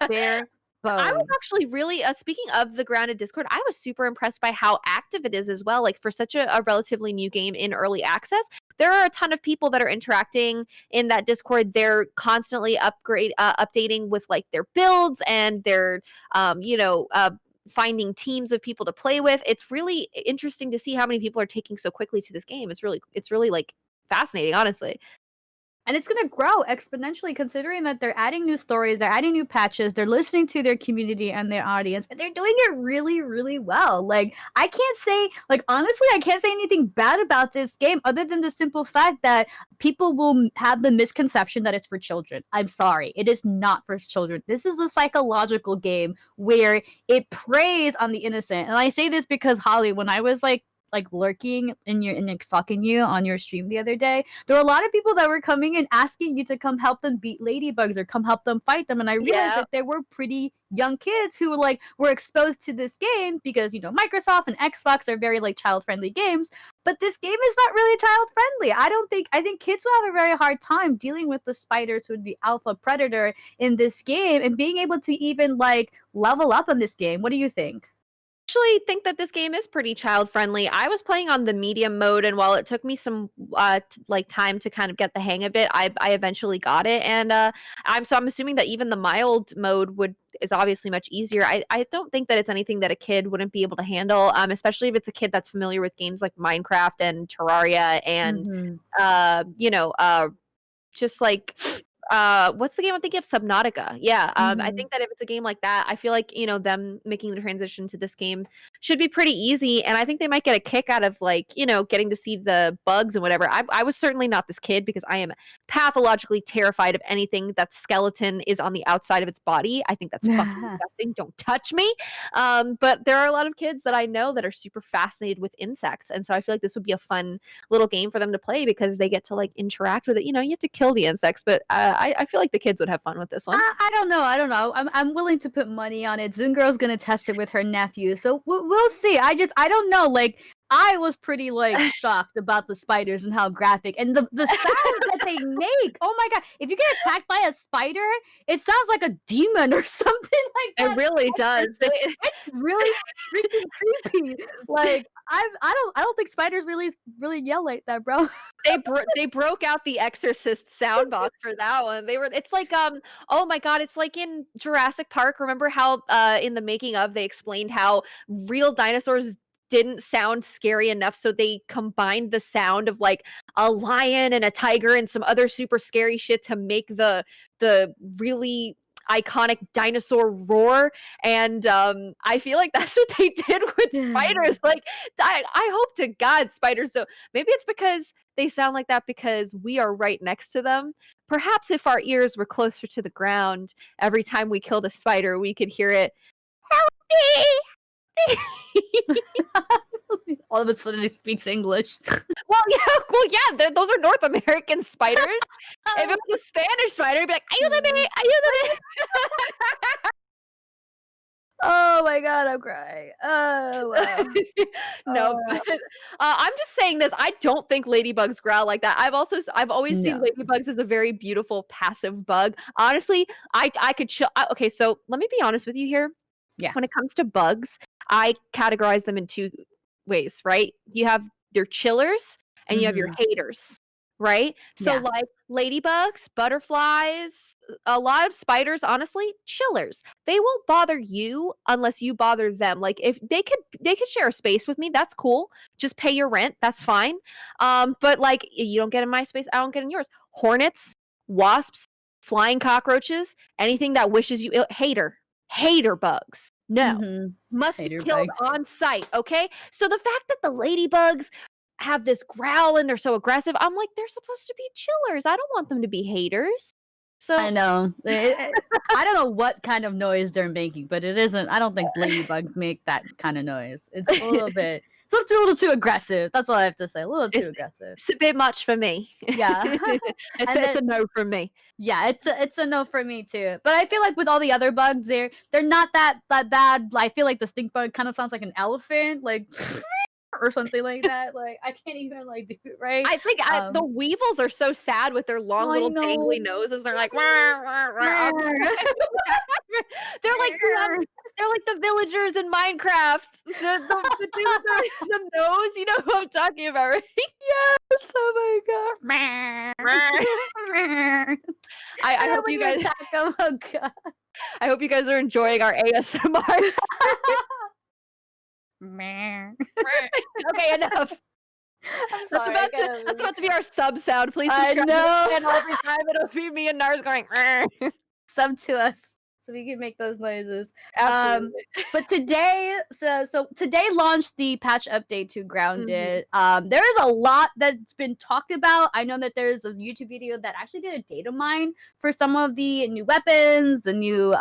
Bare I was bones. actually really speaking of the grounded Discord, I was super impressed by how active it is as well. Like for such a relatively new game in early access, there are a ton of people that are interacting in that Discord. They're constantly updating with like their builds and their finding teams of people to play with. It's really interesting to see how many people are taking so quickly to this game. It's really like fascinating, honestly. And it's going to grow exponentially considering that they're adding new stories, they're adding new patches, they're listening to their community and their audience, and they're doing it really, really well. Like, I can't say, like, honestly, I can't say anything bad about this game other than the simple fact that people will have the misconception that it's for children. I'm sorry. It is not for children. This is a psychological game where it preys on the innocent. And I say this because, Holly, when I was like lurking in your and like stalking you on your stream the other day, there were a lot of people that were coming and asking you to come help them beat ladybugs or come help them fight them. And I realized Yeah. that there were pretty young kids who were exposed to this game because Microsoft and Xbox are very like child friendly games, but this game is not really child friendly. I think kids will have a very hard time dealing with the spiders, with the alpha predator in this game, and being able to even like level up on this game. What do you think? Actually think that this game is pretty child friendly. I was playing on the medium mode, and while it took me some time to kind of get the hang of it, I eventually got it. And I'm assuming that even the mild mode is obviously much easier. I don't think that it's anything that a kid wouldn't be able to handle, especially if it's a kid that's familiar with games like Minecraft and Terraria and Mhm. just like what's the game I'm thinking of? Subnautica. Yeah. I Mhm. think that if it's a game like that, I feel like, them making the transition to this game should be pretty easy. And I think they might get a kick out of like, getting to see the bugs and whatever. I was certainly not this kid because I am pathologically terrified of anything that skeleton is on the outside of its body. I think that's fucking disgusting. Don't touch me. But there are a lot of kids that I know that are super fascinated with insects. And so I feel like this would be a fun little game for them to play because they get to like interact with it. You have to kill the insects, but I feel like the kids would have fun with this one. I don't know. I don't know. I'm willing to put money on it. Zungirl's gonna test it with her nephew, so we'll see. I don't know. Like, I was pretty like shocked about the spiders and how graphic and the sounds that they make. Oh my god! If you get attacked by a spider, it sounds like a demon or something like It that. really does. It's really freaking creepy. Like, I don't think spiders really yell like that, bro. They broke out the Exorcist sound box for that one. It's like oh my god, it's like in Jurassic Park. Remember how in the making of they explained how real dinosaurs didn't sound scary enough, so they combined the sound of like a lion and a tiger and some other super scary shit to make the really iconic dinosaur roar. And I feel like that's what they did with spiders. Like, I hope to god spiders, so maybe it's because they sound like that because we are right next to them. Perhaps if our ears were closer to the ground, every time we killed a spider, we could hear it. Help me! All of a sudden, it speaks English. Those are North American spiders. If it was a Spanish spider, it'd be like, ayúdame, ayúdame. Oh my god, I'm crying. Oh wow. No, but I'm just saying this. I don't think ladybugs growl like that. I've always seen No. ladybugs as a very beautiful passive bug. Honestly, I could chill. Okay, so let me be honest with you here. Yeah. When it comes to bugs, I categorize them in two ways, right? You have your chillers and you have your Mhm. haters. right? So, Yeah. like, ladybugs, butterflies, a lot of spiders, honestly, chillers. They won't bother you unless you bother them. Like, if they could share a space with me, that's cool. Just pay your rent, that's fine. But, like, you don't get in my space, I don't get in yours. Hornets, wasps, flying cockroaches, anything that wishes you ill hater bugs. No. Mhm. Must be Hater killed bugs. on site, okay? So the fact that the ladybugs have this growl and they're so aggressive, I'm like, "They're supposed to be chillers, I don't want them to be haters." I So know. I don't know what kind of noise they're making, but it isn't. I don't think ladybugs make that kind of noise. It's a little bit. It's a little too aggressive. That's all I have to say. A little too it's aggressive. it's a bit much for me. Yeah. And It's then a no from me. yeah, it's a no for me too. But I feel like with all the other bugs, they're not that bad. I feel like the stink bug kind of sounds like an elephant, like or something like that. Like I can't even like do it right. I think the weevils are so sad with their long I little know. dangly noses, they're like, "Wah, wah, wah." They're like the they're like the villagers in Minecraft. The dude with the nose, you know who I'm talking about, right? Yes, oh my god. I And then hope when you you guys attack 'em, oh god. I hope you guys are enjoying our ASMRs. Okay, enough. I'm sorry, I gotta That's leave. about to be our sub sound. Please I subscribe to the know. channel every time. It'll be me and Narz going, Sub to us so we can make those noises. Um, absolutely. but today, so today launched the patch update to Mhm. Grounded. There is a lot that's been talked about. I know that there's a YouTube video that actually did a data mine for some of the new weapons, the new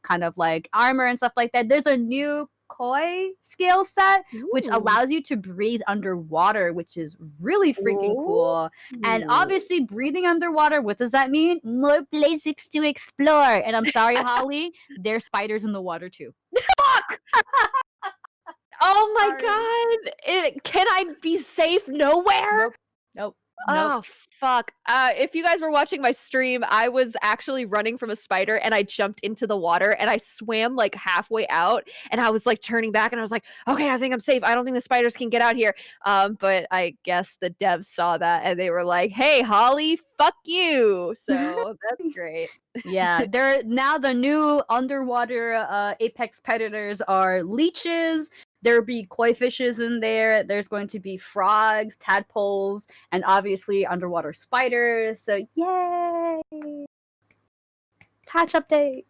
kind of like armor and stuff like that. There's a new koi scale set which Ooh. allows you to breathe underwater, which is really freaking cool. And Ooh. obviously, breathing underwater, what does that mean? More places to explore. And I'm sorry, Holly, there's spiders in the water too. Fuck! Oh my Sorry. god! Can I be safe nowhere? Nope. Nope. Nope. Oh, fuck. If you guys were watching my stream, I was actually running from a spider and I jumped into the water and I swam like halfway out and I was like turning back and I was like, okay, I think I'm safe. I don't think the spiders can get out here. But I guess the devs saw that and they were like, hey, Holly, fuck you. So that's great. Yeah, they're now the new underwater apex predators are leeches. There'll be koi fishes in there. There's going to be frogs, tadpoles, and obviously underwater spiders. So yay! Patch update.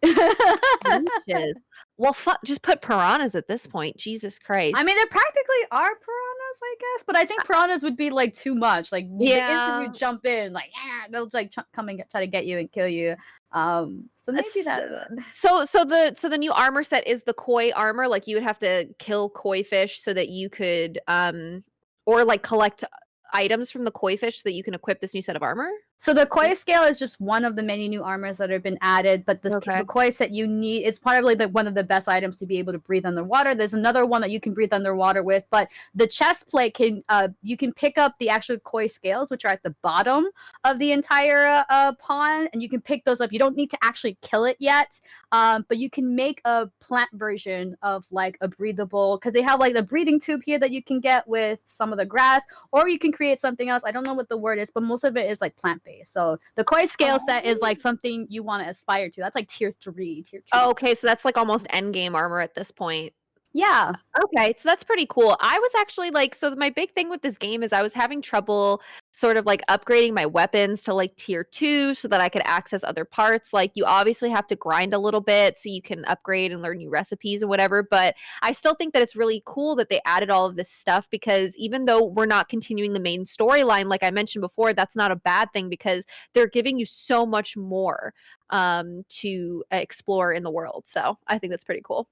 Leeches. Well, fuck, just put piranhas at this point. Jesus I Christ. mean, there practically are piranhas, I guess, but I think piranhas would be like too much. Like the instant you Yeah. jump in, like they'll like come and try to get you and kill you. So maybe S that. so the new armor set is the koi armor, like, you would have to kill koi fish so that you could, or, like, collect items from the koi fish so that you can equip this new set of armor? So the koi scale is just one of the many new armors that have been added, but the Okay. koi set you need is probably one of the best items to be able to breathe underwater. There's another one that you can breathe underwater with, but the chest plate can you can pick up the actual koi scales, which are at the bottom of the entire pond, and you can pick those up. You don't need to actually kill it yet, but you can make a plant version of like a breathable because they have like the breathing tube here that you can get with some of the grass, or you can create something else. I don't know what the word is, but most of it is like plant based. So the koi scale set is like something you want to aspire to. That's like tier 3, tier 2. Oh, okay, so that's, like, almost end game armor at this point. Yeah. Okay, so that's pretty cool. I was actually like, so my big thing with this game is I was having trouble sort of like upgrading my weapons to like tier 2 so that I could access other parts. Like, you obviously have to grind a little bit so you can upgrade and learn new recipes and whatever, but I still think that it's really cool that they added all of this stuff because even though we're not continuing the main storyline like I mentioned before, that's not a bad thing because they're giving you so much more to explore in the world. So, I think that's pretty cool.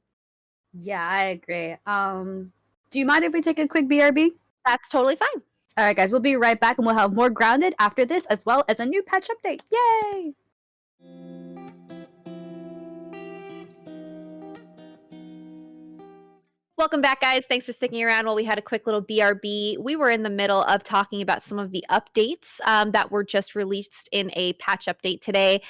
Yeah, I agree. Do you mind if we take a quick BRB? That's totally fine. All right, guys, we'll be right back and we'll have more grounded after this as well as a new patch update. Yay! Welcome back, guys. Thanks for sticking around while we had a quick little BRB. We were in the middle of talking about some of the updates that were just released in a patch update today.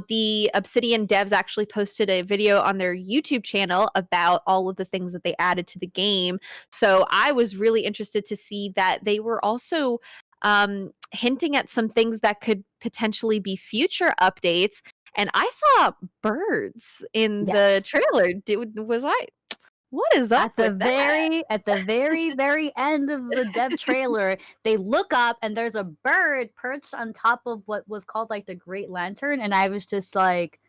The Obsidian devs actually posted a video on their YouTube channel about all of the things that they added to the game. So I was really interested to see that they were also hinting at some things that could potentially be future updates. And I saw birds in the Yes. trailer. Was I? What is up with that? At the very end of the dev trailer, they look up and there's a bird perched on top of what was called like the Great Lantern, and I was just like,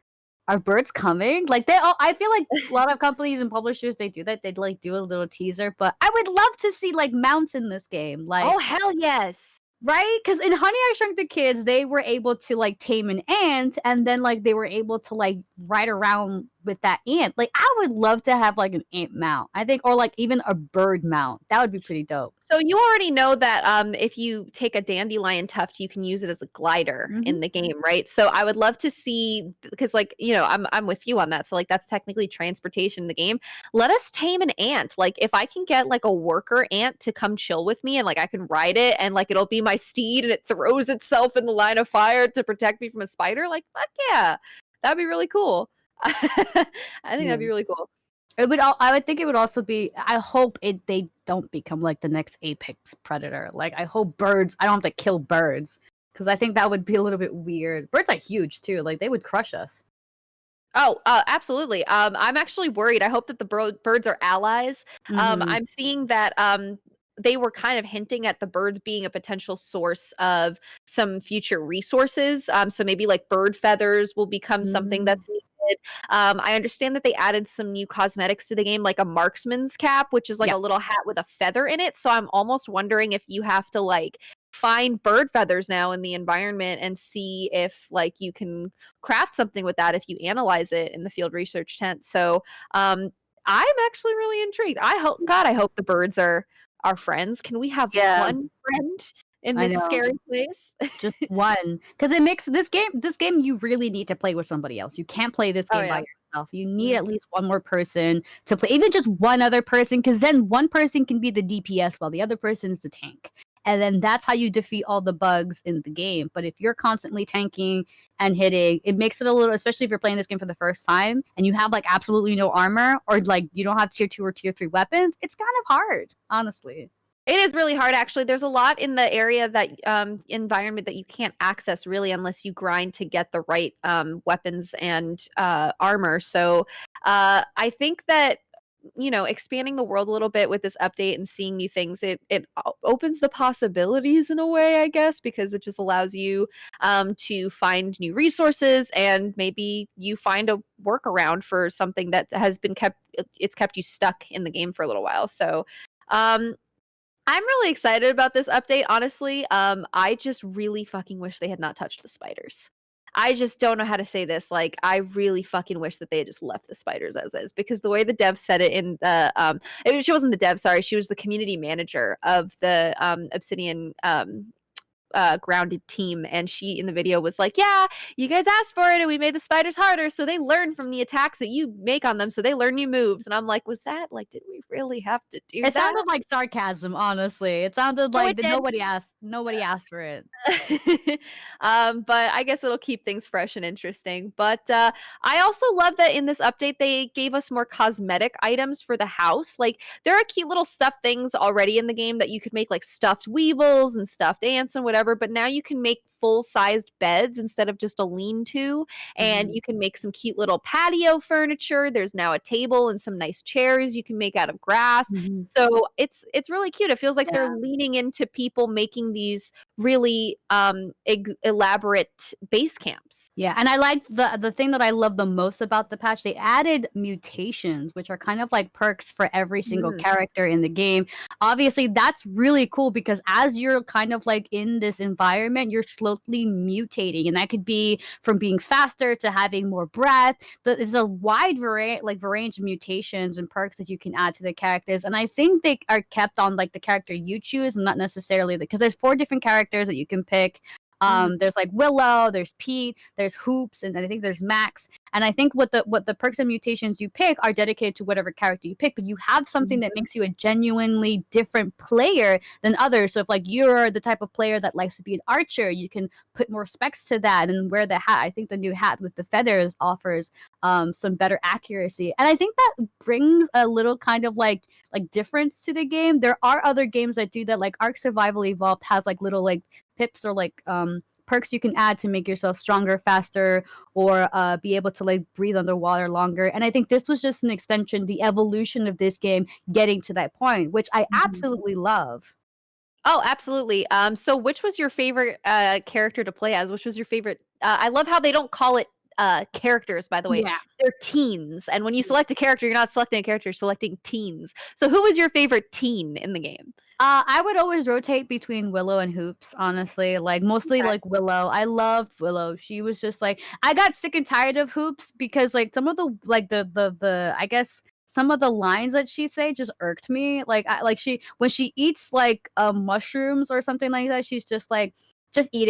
are birds coming? Like they all, I feel like a lot of companies and publishers they do that. They'd like do a little teaser, but I would love to see like mounts in this game. Oh Like hell yes! right? Because in Honey, I Shrunk the Kids, they were able to like tame an ant, and then like they were able to like ride around with that ant. Like I would love to have like an ant mount. I think, or like even a bird mount. That would be pretty dope. So you already know that if you take a dandelion tuft, you can use it as a glider Hmm. in the game, right? So I would love to see because, like, I'm with you on that. So like that's technically transportation in the game. Let us tame an ant. Like if I can get like a worker ant to come chill with me and like I can ride it and like it'll be my steed and it throws itself in the line of fire to protect me from a spider. Like fuck yeah, that'd be really cool. I think Yeah. that'd be really cool. It would. I would think it would also be. I hope it. They don't become like the next apex predator. Like I hope birds. I don't have to kill birds because I think that would be a little bit weird. Birds are huge too. Like they would crush us. Oh, absolutely. I'm actually worried. I hope that the birds are allies. Hmm. I'm seeing that they were kind of hinting at the birds being a potential source of some future resources. So maybe like bird feathers will become something Hmm. that's needed. I understand that they added some new cosmetics to the game, like a marksman's cap, which is like Yeah. a little hat with a feather in it. So I'm almost wondering if you have to like find bird feathers now in the environment and see if like you can craft something with that if you analyze it in the field research tent. So I'm actually really intrigued. I hope the birds are friends. Can we have Yeah. one friend in I this know. scary place? Just one, because it makes this game. This game you really need to play with somebody else. You can't play this Oh game by yeah. yourself. You need Mhm. at least one more person to play, even just one other person, because then one person can be the DPS while the other person's the tank. And then that's how you defeat all the bugs in the game. But if you're constantly tanking and hitting, it makes it a little, especially if you're playing this game for the first time and you have like absolutely no armor or like you don't have tier 2 or tier 3 weapons, it's kind of hard, honestly. It is really hard actually. There's a lot in the area that environment that you can't access really unless you grind to get the right weapons and armor. So I think that expanding the world a little bit with this update and seeing new things, it opens the possibilities in a way, I guess, because it just allows you to find new resources and maybe you find a workaround for something that has been it's kept you stuck in the game for a little while. So um I'm really excited about this update, honestly. I just really fucking wish they had not touched the spiders. I just don't know how to say this. Like, I really fucking wish that they had just left the spiders as is because the way the dev said it in the she wasn't the dev, sorry, she was the community manager of the Obsidian grounded team, and she in the video was like, yeah, you guys asked for it and we made the spiders harder so they learn from the attacks that you make on them, so they learn new moves. And I'm like, was that like, did we really have to do It that? sounded like sarcasm, honestly. It sounded Oh, like it that did. nobody asked for it. But I guess it'll keep things fresh and interesting. But I also love that in this update they gave us more cosmetic items for the house. Like there are cute little stuffed things already in the game that you could make, like stuffed weevils and stuffed ants and whatever. But now you can make full-sized beds instead of just a lean-to, and Mhm. you can make some cute little patio furniture. There's now a table and some nice chairs you can make out of grass. Mhm. So it's really cute. It feels like they're Yeah. leaning into people making these really elaborate base camps. Yeah, and I like the thing that I love the most about the patch, they added mutations, which are kind of like perks for every single Mm, character in the game. Obviously, that's really cool because as you're kind of like in this environment, you're slowly mutating, and that could be from being faster to having more breath. There's a wide range of mutations and perks that you can add to the characters, and I think they are kept on like the character you choose, and not necessarily because there's 4 different characters that you can pick. Mhm. There's like Willow, there's Pete, there's Hoops, and then I think there's Max. And I think what the perks and mutations you pick are dedicated to whatever character you pick, but you have something that Mhm. makes you a genuinely different player than others. So if like you're the type of player that likes to be an archer, you can put more specs to that and wear the hat. I think the new hat with the feathers offers some better accuracy. And I think that brings a little kind of like difference to the game. There are other games that do that, like Ark Survival Evolved has like little like pips or like perks you can add to make yourself stronger, faster, or be able to like breathe underwater longer. And I think this was just an extension, the evolution of this game getting to that point, which I Mhm. absolutely love. Oh, absolutely. So which was your favorite, character to play as? Which was your favorite I love how they don't call it, characters, by the way. Yeah. They're teens, and when you select a character, you're not selecting a character, you're selecting teens. So who was your favorite teen in the game? I would always rotate between Willow and Hoops, honestly. Like mostly Okay. like Willow. I loved Willow. She was just like I got sick and tired of Hoops because like some of the like the I guess some of the lines that she say just irked me. Like she when she eats like mushrooms or something like that, she's just like just eat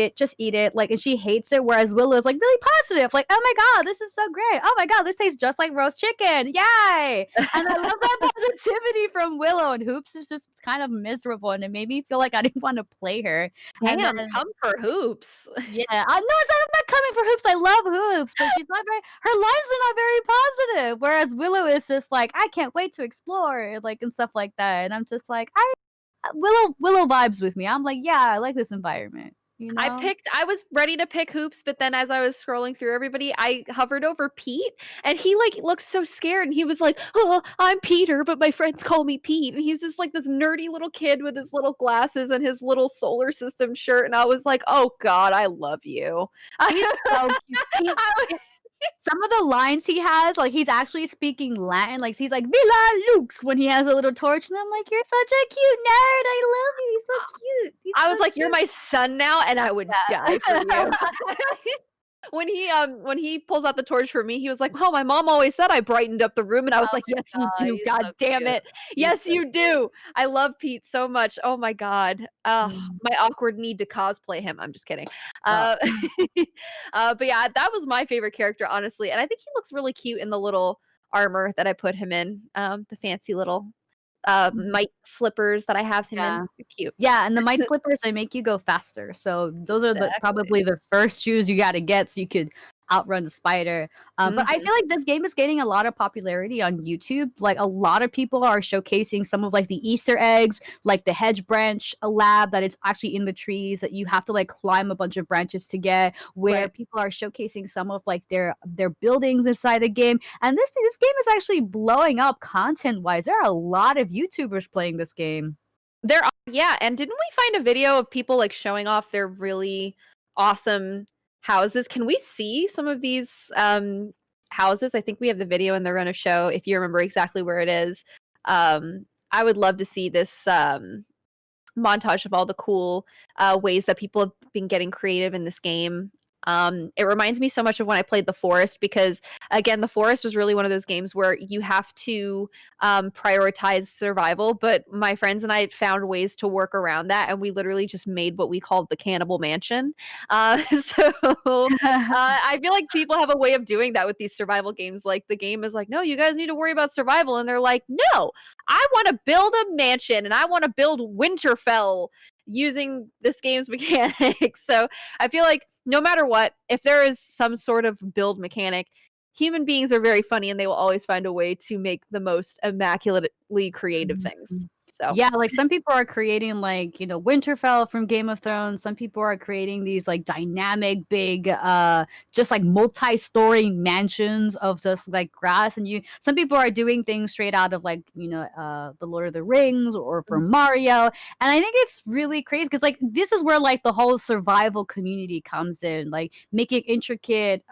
it. Like and she hates it. Whereas Willow is like really positive. Like, oh my god, this is so great. Oh my god, this tastes just like roast chicken. Yay! And I love that positivity from Willow, and Hoops is just kind of miserable, and it made me feel like I didn't want to play her. And Damn, then come for hoops. yeah, I no, I'm not coming for Hoops. I love Hoops, but she's not very. Her lines are not very positive. Whereas Willow is just like, I can't wait to explore, like and stuff like that. And I'm just like, Willow vibes with me. I'm like, yeah, I like this environment. You know? I was ready to pick Hoops, but then as I was scrolling through everybody, I hovered over Pete, and he, like, looked so scared, and he was like, "Oh, I'm Peter, but my friends call me Pete," and he's just, like, this nerdy little kid with his little glasses and his little solar system shirt, and I was like, "Oh god, I love you." He's so cute. I was Some of the lines he has, like, he's actually speaking Latin, like, he's like, "Villa Lux" when he has a little torch, and I'm like, "You're such a cute nerd, I love you, he's so cute, he's I was so like, "You're cute." my son now, and I would die for you." Yeah. When he pulls out the torch for me, he was like, "Oh, my mom always said I brightened up the room," and I was Oh like, "Yes, you my god, do, he's god so damn cute. it. He's Yes, so you cute. do." I love Pete so much. Oh my god. Mm. My awkward need to cosplay him. I'm just kidding. Oh. Uh, but yeah, that was my favorite character, honestly, and I think he looks really cute in the little armor that I put him in, the fancy little, Mhm. mite slippers that I have him in. Yeah. They're cute. Yeah, and the mite slippers, they make you go faster, so those are the Exactly. probably the first shoes you gotta get so you could outrun the spider. But I Mhm. feel like this game is gaining a lot of popularity on YouTube. Like, a lot of people are showcasing some of, like, the Easter eggs, like the hedge branch lab that it's actually in the trees that you have to, like, climb a bunch of branches to get, where Right. people are showcasing some of, like, their buildings inside the game, and this game is actually blowing up content-wise. There are a lot of YouTubers playing this game. There are yeah, and didn't we find a video of people, like, showing off their really awesome houses? Can we see some of these, houses? I think we have the video in the run of show, if you remember exactly where it is. I would love to see this, montage of all the cool, ways that people have been getting creative in this game. It reminds me so much of when I played The Forest because, again, The Forest was really one of those games where you have to prioritize survival. But my friends and I found ways to work around that, and we literally just made what we called the Cannibal Mansion. I feel like people have a way of doing that with these survival games. Like the game is like, no, you guys need to worry about survival, and they're like, no, I want to build a mansion and I want to build Winterfell using this game's mechanics. So I feel like no matter what, if there is some sort of build mechanic, human beings are very funny and they will always find a way to make the most immaculately creative things. Mhm. So Yeah, like, some people are creating, like, Winterfell from Game of Thrones, some people are creating these, like, dynamic, big, just, like, multi-story mansions of just, like, grass, and you some people are doing things straight out of, like, The Lord of the Rings or from Mario, and I think it's really crazy because like, this is where, like, the whole survival community comes in, like, making intricate,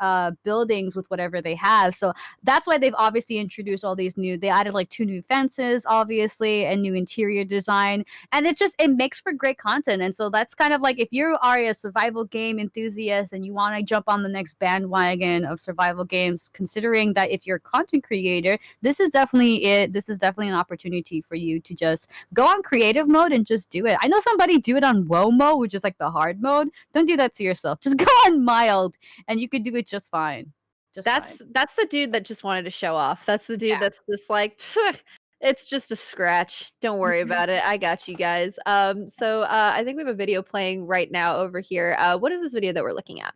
buildings with whatever they have, so that's why they've obviously introduced all these new they added, like, 2 new fences, obviously, and new interiors interior design, and it makes for great content. And so that's kind of like, if you are a survival game enthusiast and you want to jump on the next bandwagon of survival games, considering that if you're a content creator, this is definitely it. This is definitely an opportunity for you to just go on creative mode and just do it. I know somebody do it on WoW mode, which is like the hard mode. Don't do that to yourself. Just go on mild and you could do it just fine. Just fine. That's the dude that just wanted to show off. That's the dude Yeah. that's just like, "Pfft, it's just a scratch. Don't worry about it. I got you guys." So I think we have a video playing right now over here. What is this video that we're looking at?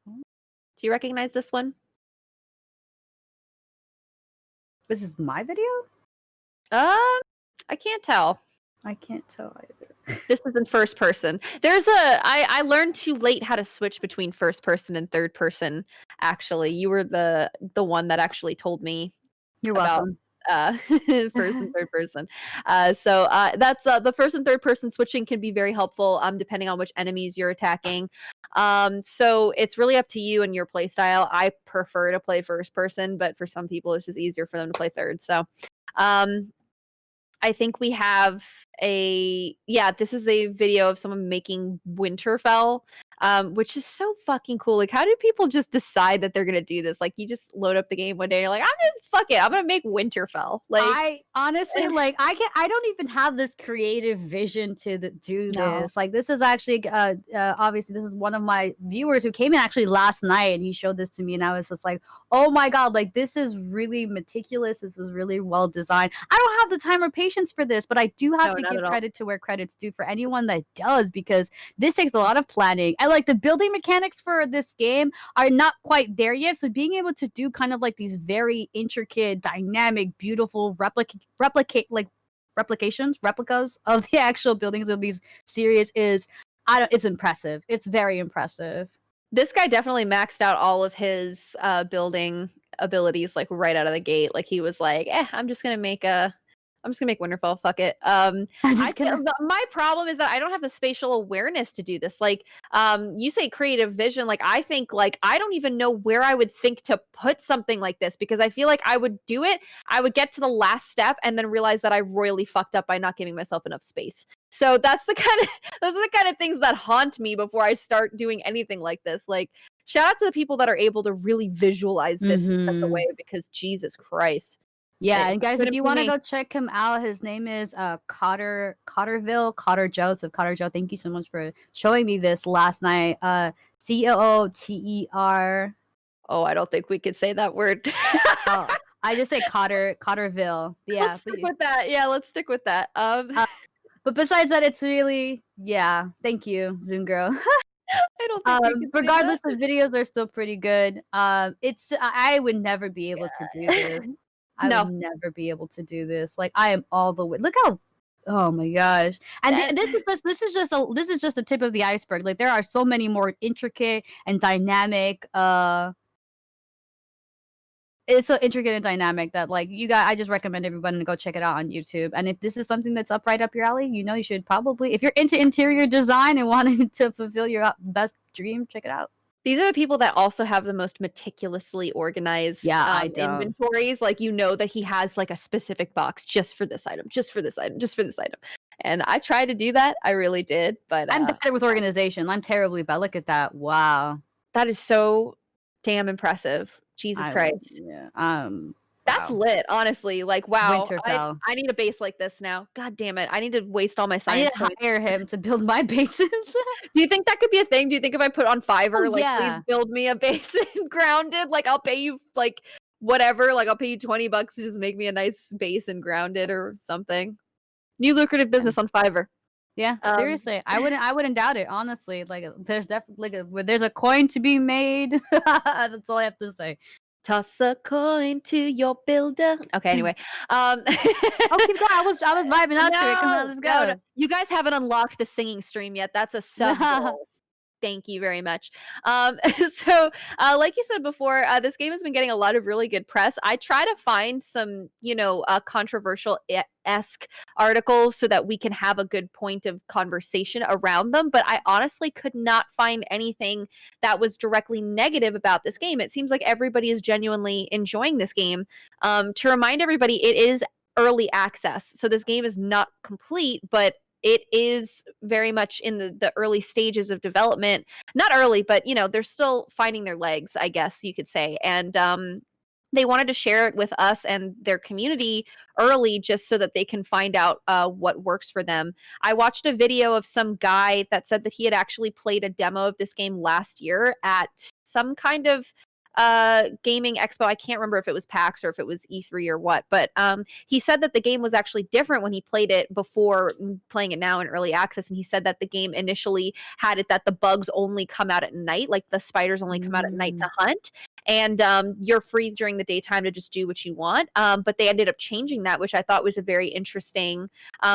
Do you recognize this one? This is my video? I can't tell. I can't tell either. This is in first person. I learned too late how to switch between first person and third person, actually. You were the one that actually told me You're about welcome. first and third person. So that's the first and third person switching can be very helpful depending on which enemies you're attacking. So it's really up to you and your play style. I prefer to play first person, but for some people it's just easier for them to play third. So I think we have this is a video of someone making Winterfell, which is so fucking cool. Like, how do people just decide that they're gonna do this? Like, you just load up the game one day, and you're like, fuck it, I'm gonna make Winterfell. Like, I honestly like I don't even have this creative vision to do No. this. Like, this is actually obviously this is one of my viewers who came in actually last night, and he showed this to me, and I was just like, oh my god, like this is really meticulous. This is really well designed. I don't have the time or patience for this, but I do have No, to not give at all. credit to where credit's due for anyone that does, because this takes a lot of planning. And like the building mechanics for this game are not quite there yet. So being able to do kind of like these very intricate, dynamic, beautiful replicas of the actual buildings of these series is it's impressive. It's very impressive. This guy definitely maxed out all of his building abilities like right out of the gate. Like, he was like, I'm just gonna make Winterfell. Fuck it. I'm I just feel gonna my problem is that I don't have the spatial awareness to do this. Like, you say creative vision. Like, I think like I don't even know where I would think to put something like this, because I feel like I would do it. I would get to the last step and then realize that I royally fucked up by not giving myself enough space. So that's the kind of those are the kind of things that haunt me before I start doing anything like this. Like, shout out to the people that are able to really visualize this in such a way, because Jesus Christ. Yeah, It and guys, if couldn't you be want to me. go check him out, his name is Cotter Joe. So Cotter Joe, thank you so much for showing me this last night. Cooter. Oh, I don't think we could say that word. Oh, I just say Cotterville. Yeah, Let's stick with that. Yeah, let's stick with that. but besides that, it's really thank you, Zoom girl. I don't think we can say Regardless, that. the videos are still pretty good. I would never be able to do this. I would No. never be able to do this. Like, I am all the way. Look how. Oh my gosh! And this is just the tip of the iceberg. Like, there are so many more intricate and dynamic. It's so intricate and dynamic that, like, I just recommend everybody to go check it out on YouTube. And if this is something that's right up your alley, you should probably, if you're into interior design and wanting to fulfill your best dream, check it out. These are the people that also have the most meticulously organized I don't. inventories. Like, that he has like a specific box just for this item, just for this item, just for this item. And I tried to do that. I really did. But I'm bad with organization. I'm terribly bad. Look at that. Wow. that is so damn impressive. Jesus Christ. Yeah. That's Wow. lit, honestly. Like, wow, Winterfell. I need a base like this now. God damn it. I need to waste all my I science need to points. hire him to build my bases. Do you think that could be a thing? Do you think if I put on Fiverr, Oh, like, yeah. please build me a base in Grounded? Like, I'll pay you, like, whatever. Like, I'll pay you $20 to just make me a nice base in Grounded or something. New lucrative business on Fiverr. Yeah, seriously. I wouldn't doubt it, honestly. Like, there's definitely there's a coin to be made. That's all I have to say. Toss a coin to your builder. Okay, anyway. Oh, keep going. I was vibing out to it. Come on, let's go. No. You guys haven't unlocked the singing stream yet. That's a sub goal. Thank you very much. So, like you said before, this game has been getting a lot of really good press. I try to find some, controversial-esque articles so that we can have a good point of conversation around them. But I honestly could not find anything that was directly negative about this game. It seems like everybody is genuinely enjoying this game. To remind everybody, it is early access. So this game is not complete, but it is very much in the early stages of development. Not early, but they're still finding their legs, I guess you could say. And they wanted to share it with us and their community early just so that they can find out what works for them. I watched a video of some guy that said that he had actually played a demo of this game last year at some kind of gaming expo. I can't remember if it was PAX or if it was E3 or what, but he said that the game was actually different when he played it before playing it now in early access. And he said that the game initially had it that the bugs only come out at night, like the spiders only come out at night to hunt, and you're free during the daytime to just do what you want. But they ended up changing that, which I thought was a very interesting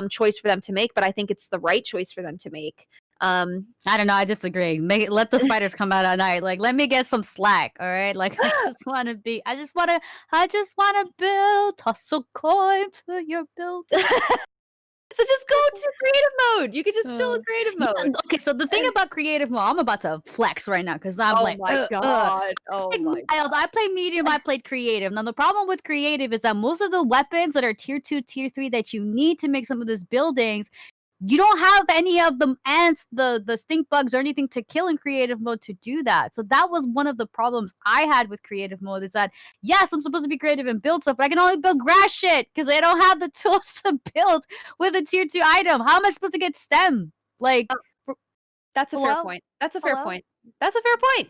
choice for them to make, but I think it's the right choice for them to make. I don't know. I disagree. Let the spiders come out at night. Like, let me get some slack. All right. Like, I just want to be. I just want to build. Toss a coin to your build. So just go to creative mode. You could just chill in creative mode. Yeah, okay, so the thing about creative mode, I'm about to flex right now because I'm oh like, my god. Oh my god. I played medium, I played creative. Now the problem with creative is that most of the weapons that are tier 2, tier 3 that you need to make some of these buildings, you don't have any of the ants, the stink bugs, or anything to kill in creative mode to do that. So that was one of the problems I had with creative mode, is that yes, I'm supposed to be creative and build stuff, but I can only build grass shit because I don't have the tools to build with a tier 2 item. How am I supposed to get stem? Like, that's a fair hello? point. That's a fair Hello? point. That's a fair point.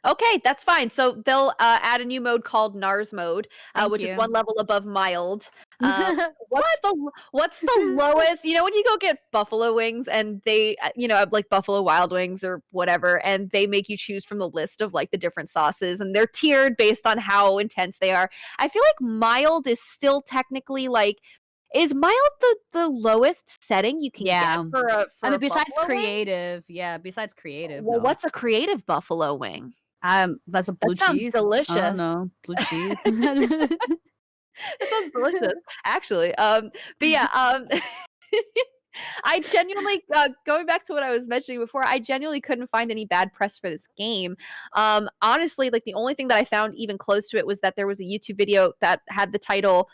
Okay, that's fine. So they'll add a new mode called Narz mode, Thank which you. is one level above mild. What's the lowest? You know, when you go get buffalo wings and they, like Buffalo Wild Wings or whatever, and they make you choose from the list of like the different sauces, and they're tiered based on how intense they are. I feel like mild is still technically like. Is mild the lowest setting you can Yeah. get for a I mean, besides buffalo wing? creative, besides creative, Well, no. what's a creative buffalo wing? That's a blue That sounds cheese. I don't delicious. know, blue cheese. That sounds delicious, actually. But yeah, I genuinely, going back to what I was mentioning before, I genuinely couldn't find any bad press for this game. Honestly, like the only thing that I found even close to it was that there was a YouTube video that had the title,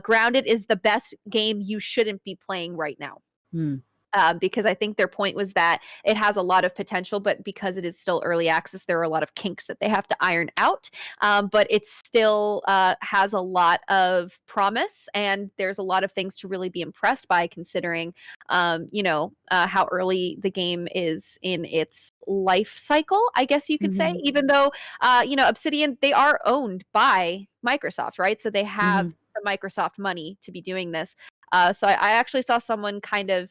"Grounded is the best game you shouldn't be playing right now." Hmm. Because I think their point was that it has a lot of potential, but because it is still early access, there are a lot of kinks that they have to iron out. But it still has a lot of promise, and there's a lot of things to really be impressed by, considering, how early the game is in its life cycle, I guess you could say. Mhm. Even though, Obsidian, they are owned by Microsoft, right? So they have the Microsoft money to be doing this. So I actually saw someone kind of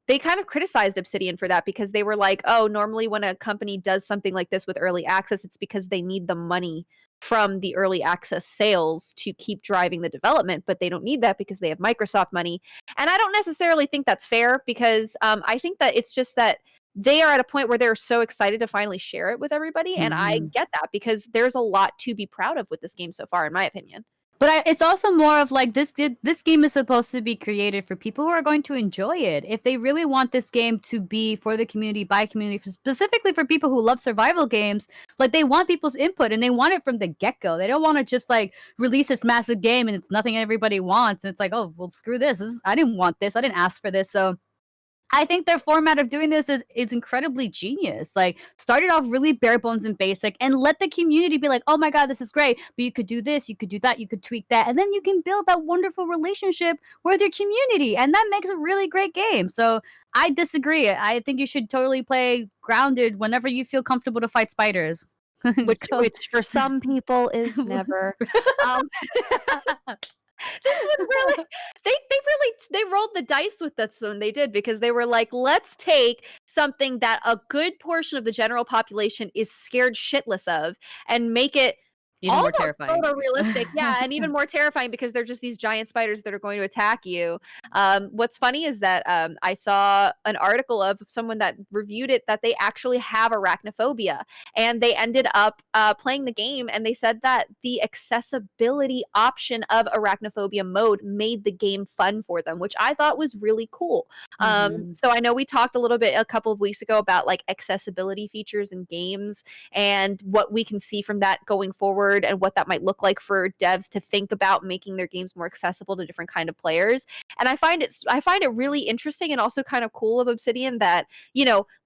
they kind of criticized Obsidian for that, because they were like, oh, normally when a company does something like this with early access, it's because they need the money from the early access sales to keep driving the development, but they don't need that because they have Microsoft money. And I don't necessarily think that's fair, because I think that it's just that they are at a point where they're so excited to finally share it with everybody. And I get that, because there's a lot to be proud of with this game so far, in my opinion. But it's also more of like this game is supposed to be created for people who are going to enjoy it. If they really want this game to be for the community, by community, specifically for people who love survival games, like they want people's input and they want it from the get-go. They don't want to just like release this massive game and it's nothing everybody wants. And it's like, oh, well, screw this. I didn't want this. I didn't ask for this. So I think their format of doing this is incredibly genius. Like, start it off really bare bones and basic, and let the community be like, "Oh my god, this is great!" But you could do this, you could do that, you could tweak that, and then you can build that wonderful relationship with your community, and that makes a really great game. So I disagree. I think you should totally play Grounded whenever you feel comfortable to fight spiders. which for some people is never. This one really, they rolled the dice with this one. They did, because they were like, let's take something that a good portion of the general population is scared shitless of and make it Even more almost terrifying. photorealistic. Yeah, and even more terrifying, because they're just these giant spiders that are going to attack you. What's funny is that I saw an article of someone that reviewed it, that they actually have arachnophobia, and they ended up playing the game, and they said that the accessibility option of arachnophobia mode made the game fun for them, which I thought was really cool. So I know we talked a little bit a couple of weeks ago about like accessibility features in games and what we can see from that going forward forward and what that might look like for devs to think about making their games more accessible to different kind of players. And I find it really interesting and also kind of cool of Obsidian that,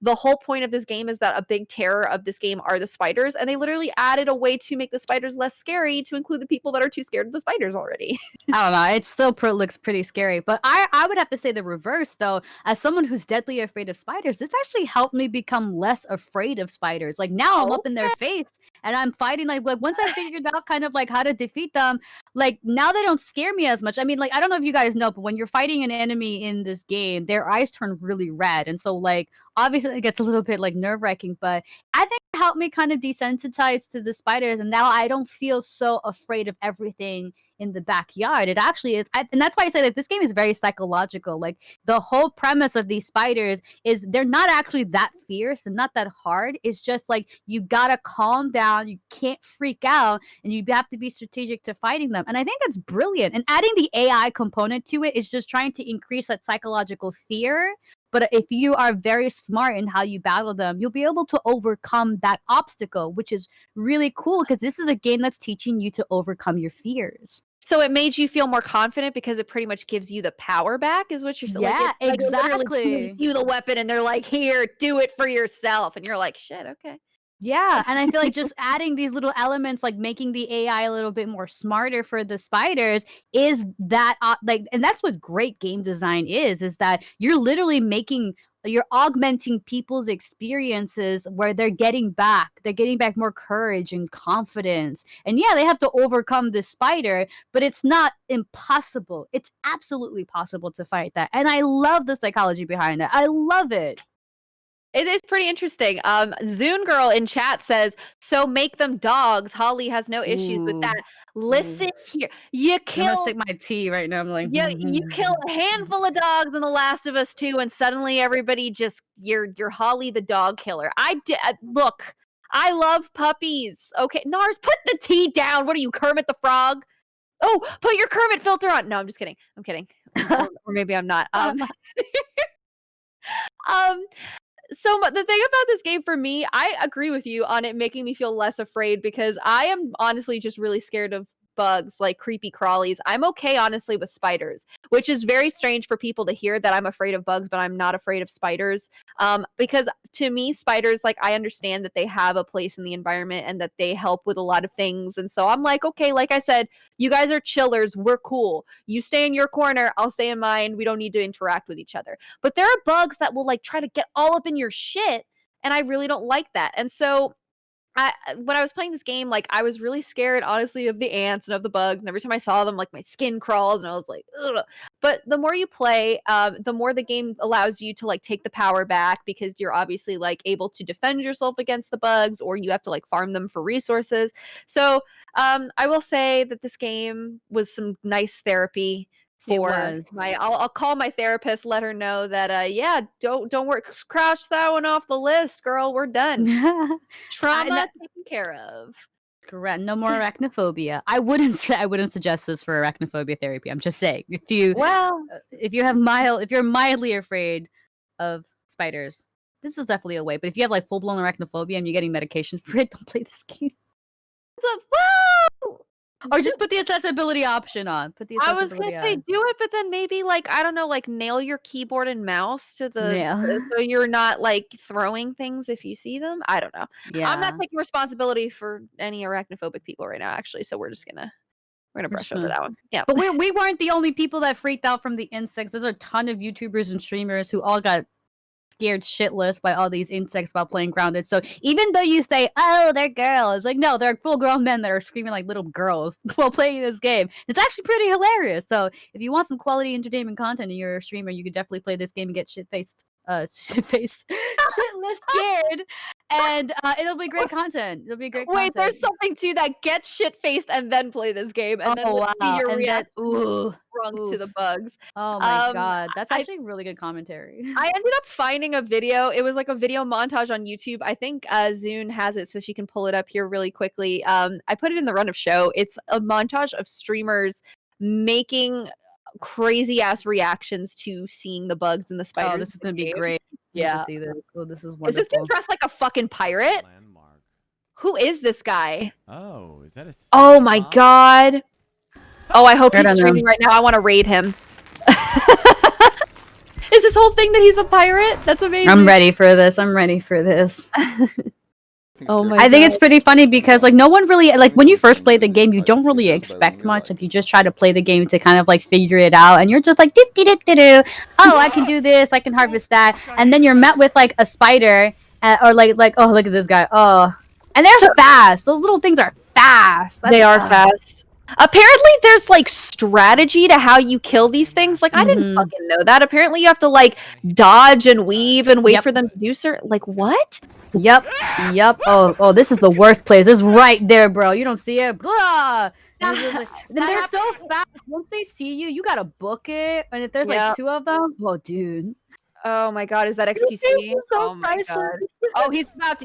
the whole point of this game is that a big terror of this game are the spiders, and they literally added a way to make the spiders less scary to include the people that are too scared of the spiders already. I don't know. It still looks pretty scary. But I would have to say the reverse, though. As someone who's deadly afraid of spiders, this actually helped me become less afraid of spiders. Like, now I'm up in their face and I'm fighting. Like once I figured out kind of like how to defeat them, like, now they don't scare me as much. I mean, like, I don't know if you guys know, but when you're fighting an enemy in this game, their eyes turn really red. And so, like, obviously it gets a little bit like nerve-wracking, but I think it helped me kind of desensitize to the spiders. And now I don't feel so afraid of everything in the backyard. It actually is, and that's why I say that this game is very psychological. Like, the whole premise of these spiders is they're not actually that fierce and not that hard. It's just like, you gotta calm down, you can't freak out, and you have to be strategic to fighting them. And I think that's brilliant. And adding the AI component to it is just trying to increase that psychological fear. But if you are very smart in how you battle them, you'll be able to overcome that obstacle, which is really cool because this is a game that's teaching you to overcome your fears. So it made you feel more confident because it pretty much gives you the power back, is what you're saying? Yeah, Like, it literally exactly. gives you the weapon, and they're like, "Here, do it for yourself," and you're like, "Shit, okay." Yeah, and I feel like just adding these little elements, like making the AI a little bit more smarter for the spiders, is that and that's what great game design is that you're literally you're augmenting people's experiences where they're getting back more courage and confidence. And yeah, they have to overcome this spider, but it's not impossible. It's absolutely possible to fight that. And I love the psychology behind it. I love it. It is pretty interesting. Zune Girl in chat says, "So make them dogs. Holly has no issues with that." Listen here, you I'm gonna kill stick my tea right now. I'm like, you kill a handful of dogs in The Last of Us 2, and suddenly everybody just you're Holly the dog killer. Look, I love puppies. Okay, Narz, put the tea down. What are you, Kermit the Frog? Oh, put your Kermit filter on. No, I'm just kidding. I'm kidding. Or maybe I'm not. Um, So the thing about this game for me, I agree with you on it making me feel less afraid because I am honestly just really scared of bugs, like creepy crawlies. I'm okay, honestly, with spiders, which is very strange for people to hear that I'm afraid of bugs, but I'm not afraid of spiders. Because to me, spiders, like, I understand that they have a place in the environment and that they help with a lot of things. And so I'm like, okay, like I said, you guys are chillers. We're cool. You stay in your corner. I'll stay in mine. We don't need to interact with each other. But there are bugs that will like try to get all up in your shit. And I really don't like that. And so when I was playing this game, like, I was really scared, honestly, of the ants and of the bugs, and every time I saw them, like, my skin crawled, and I was like, ugh. But the more you play, the more the game allows you to, like, take the power back because you're obviously, like, able to defend yourself against the bugs, or you have to, like, farm them for resources. So, I will say that this game was some nice therapy for I'll call my therapist, let her know that yeah, don't work, crouch that one off the list, girl. We're done. Trauma taken care of. Correct. No more arachnophobia. I wouldn't suggest this for arachnophobia therapy. I'm just saying, if you're mildly afraid of spiders, this is definitely a way. But if you have like full blown arachnophobia and you're getting medication for it, don't play this game. But whoa! Or just put the accessibility option on. I was gonna say do it, but then maybe, like, I don't know, like, nail your keyboard and mouse to the so you're not, like, throwing things if you see them. I don't know. Yeah. I'm not taking responsibility for any arachnophobic people right now, actually. So we're gonna brush over that one. Yeah. But we weren't the only people that freaked out from the insects. There's a ton of YouTubers and streamers who all got scared shitless by all these insects while playing Grounded. So even though you say, oh, they're girls, like, no, they're full-grown men that are screaming like little girls while playing this game. It's actually pretty hilarious. So if you want some quality entertainment content and you're a streamer, you could definitely play this game and get shitless scared, and it'll be great content. It'll be great content. Wait, there's something to that. Get shit-faced and then play this game, and then see your reaction to the bugs. Oh my god, that's actually really good commentary. I ended up finding a video. It was like a video montage on YouTube. I think Zune has it, so she can pull it up here really quickly. I put it in the run of show. It's a montage of streamers making crazy ass reactions to seeing the bugs and the spiders. Oh, this is gonna be great. Yeah. To see this. Oh, this is wonderful. Is this dude dressed like a fucking pirate? Who is this guy? Oh, is that a Oh my Santa? god. Oh, I hope I he's don't know. streaming right now. I want to raid him. Is this whole thing that he's a pirate? That's amazing. I'm ready for this. I'm ready for this. Oh my I think it's pretty funny because like no one really like when you first play the game, you don't really expect much. Like you just try to play the game to kind of like figure it out, and you're just like dip dip dip dip. Oh, I can do this. I can harvest that, and then you're met with like a spider, or like oh look at this guy. Oh, and they're fast. Those little things are fast. They are fast. Apparently, there's like strategy to how you kill these things. Like I didn't fucking know that. Apparently, you have to like dodge and weave and wait for them to do certain. Like what? Yep. Oh, this is the worst place. It's right there, bro. You don't see it. Blah. And it's just like, then they're so fast. Once they see you, you gotta book it. And if there's like 2 of them, oh, dude. Oh my god, is that XQC? So Oh my god. priceless. Oh,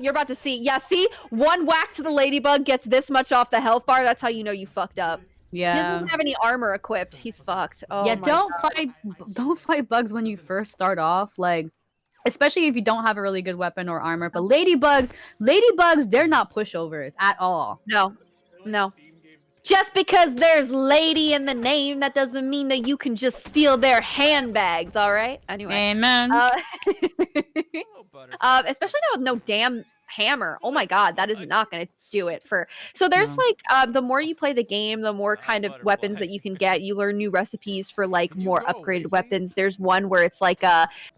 you're about to see. Yeah, see? One whack to the ladybug gets this much off the health bar. That's how you know you fucked up. He Yeah. doesn't have any armor equipped. He's fucked. Oh Yeah, my don't fight bugs when you first start off. Like, especially if you don't have a really good weapon or armor. But ladybugs, they're not pushovers at all. No. Just because there's lady in the name, that doesn't mean that you can just steal their handbags, all right? Anyway. Amen. Especially now with no damn hammer. Oh my god, that is not going to do it for. So there's like the more you play the game, the more kind of weapons that you can get. You learn new recipes for like more upgraded weapons. There's one where it's like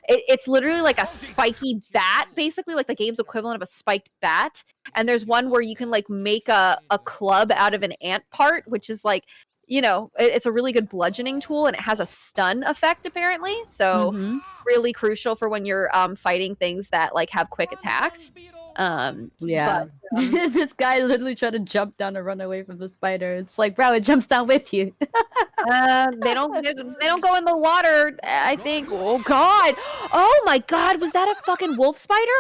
it's literally like a spiky bat, basically like the game's equivalent of a spiked bat. And there's one where you can like make a club out of an ant part, which is like, you know, it's a really good bludgeoning tool, and it has a stun effect apparently. So really crucial for when you're fighting things that like have quick attacks. Yeah. But, this guy literally tried to jump down and run away from the spider. It's like, bro, it jumps down with you. They don't go in the water, I think. Oh god. Oh my god, was that a fucking wolf spider?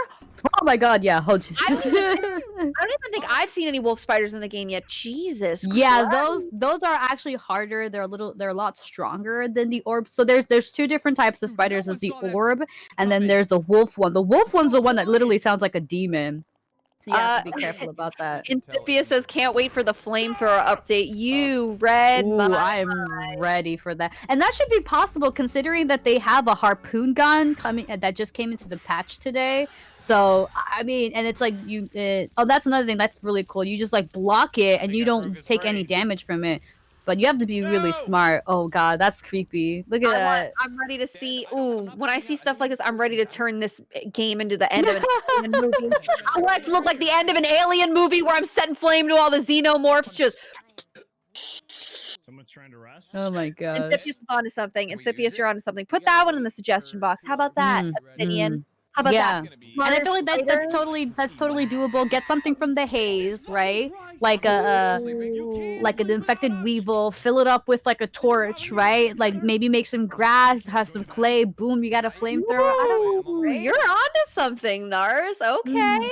Oh my god, yeah. Oh Jesus. I don't even think I've seen any wolf spiders in the game yet. Jesus. Yeah, Christ. those are actually harder. They're a lot stronger than the orb. So there's 2 different types of spiders. There's the orb, and then there's the wolf one. The wolf one's the one that literally sounds like a demon. So you have to be careful about that. Incipia says, can't wait for the flamethrower update. You read Ooh, my I'm ready for that. And that should be possible considering that they have a harpoon gun coming that just came into the patch today. So, I mean, and it's like oh, that's another thing that's really cool. You just like block it and you don't take any damage from it. But you have to be really smart. Oh god, that's creepy. Look at that. I'm ready to see. Ooh, when I see stuff like this, I'm ready to turn this game into the end of an alien movie. I want it to look like the end of an alien movie where I'm setting flame to all the xenomorphs. Just. Someone's trying to rest. Oh my god. Incipius is onto something. Incipius, you're onto something. Put that one in the suggestion box. How about that, Obsidian? How about that? And I feel like that's totally doable. Get something from the haze, right? Like an infected weevil. Fill it up with like a torch, right? Like maybe make some grass, have some clay. Boom, you got a flamethrower. I don't know. Right? You're onto something, Narz. Okay.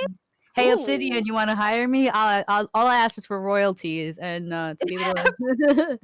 Hey, Obsidian, you want to hire me? All I ask is for royalties and to be able to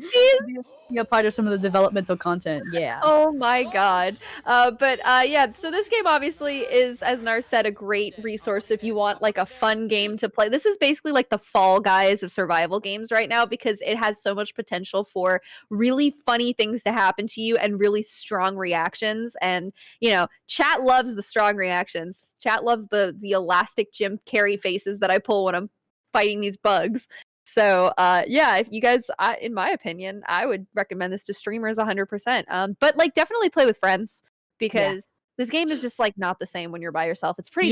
be a part of some of the developmental content. Yeah. Oh my god. Yeah, so this game obviously is, as Narz said, a great resource if you want like a fun game to play. This is basically like the Fall Guys of survival games right now because it has so much potential for really funny things to happen to you and really strong reactions. And, you know, chat loves the strong reactions. Chat loves the elastic Jim Carrey faces that I pull when I'm fighting these bugs. So, yeah, if you guys, in my opinion, I would recommend this to streamers 100%. But like, definitely play with friends because this game is just like not the same when you're by yourself. It's pretty.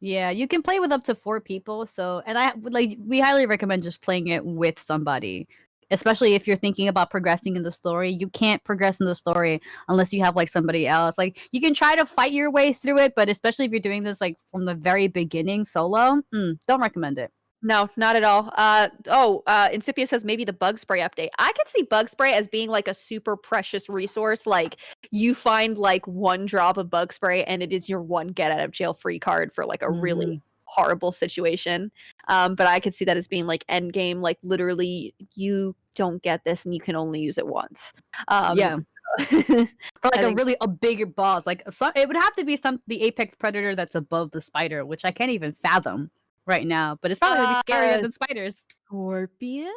Yeah, you can play with up to 4 people. So, and we highly recommend just playing it with somebody, especially if you're thinking about progressing in the story. You can't progress in the story unless you have like somebody else. Like you can try to fight your way through it, but especially if you're doing this like from the very beginning solo, don't recommend it. No, not at all. Incipia says maybe the bug spray update. I could see bug spray as being like a super precious resource. Like you find like 1 drop of bug spray and it is your 1 get out of jail free card for like a really horrible situation. But I could see that as being like end game, like literally you don't get this and you can only use it once. For like a bigger boss. Like it would have to be the apex predator that's above the spider, which I can't even fathom. right now, but it's probably gonna be scarier than spiders. Scorpion?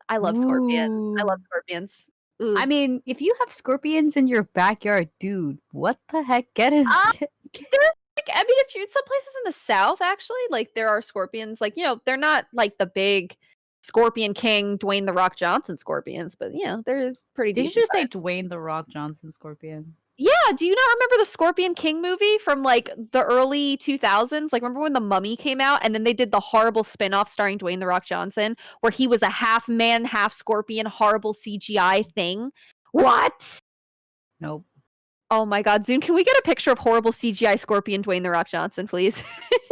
I love scorpions. I love Ooh. scorpions. I Ooh. mean, if you have scorpions in your backyard, dude, what the heck? Uh, there's like I mean, if you're some places in the South, actually, like there are scorpions. Like, they're not like the big Scorpion King, Dwayne the Rock Johnson scorpions, but they're pretty Did you decent just say size. Dwayne the Rock Johnson scorpion? Yeah, do you not remember the Scorpion King movie from like the early 2000s? Like, remember when The Mummy came out and then they did the horrible spin-off starring Dwayne the Rock Johnson, where he was a half man, half scorpion, horrible CGI thing? What? Nope. Oh my god, Zune, can we get a picture of horrible CGI scorpion Dwayne the Rock Johnson, please?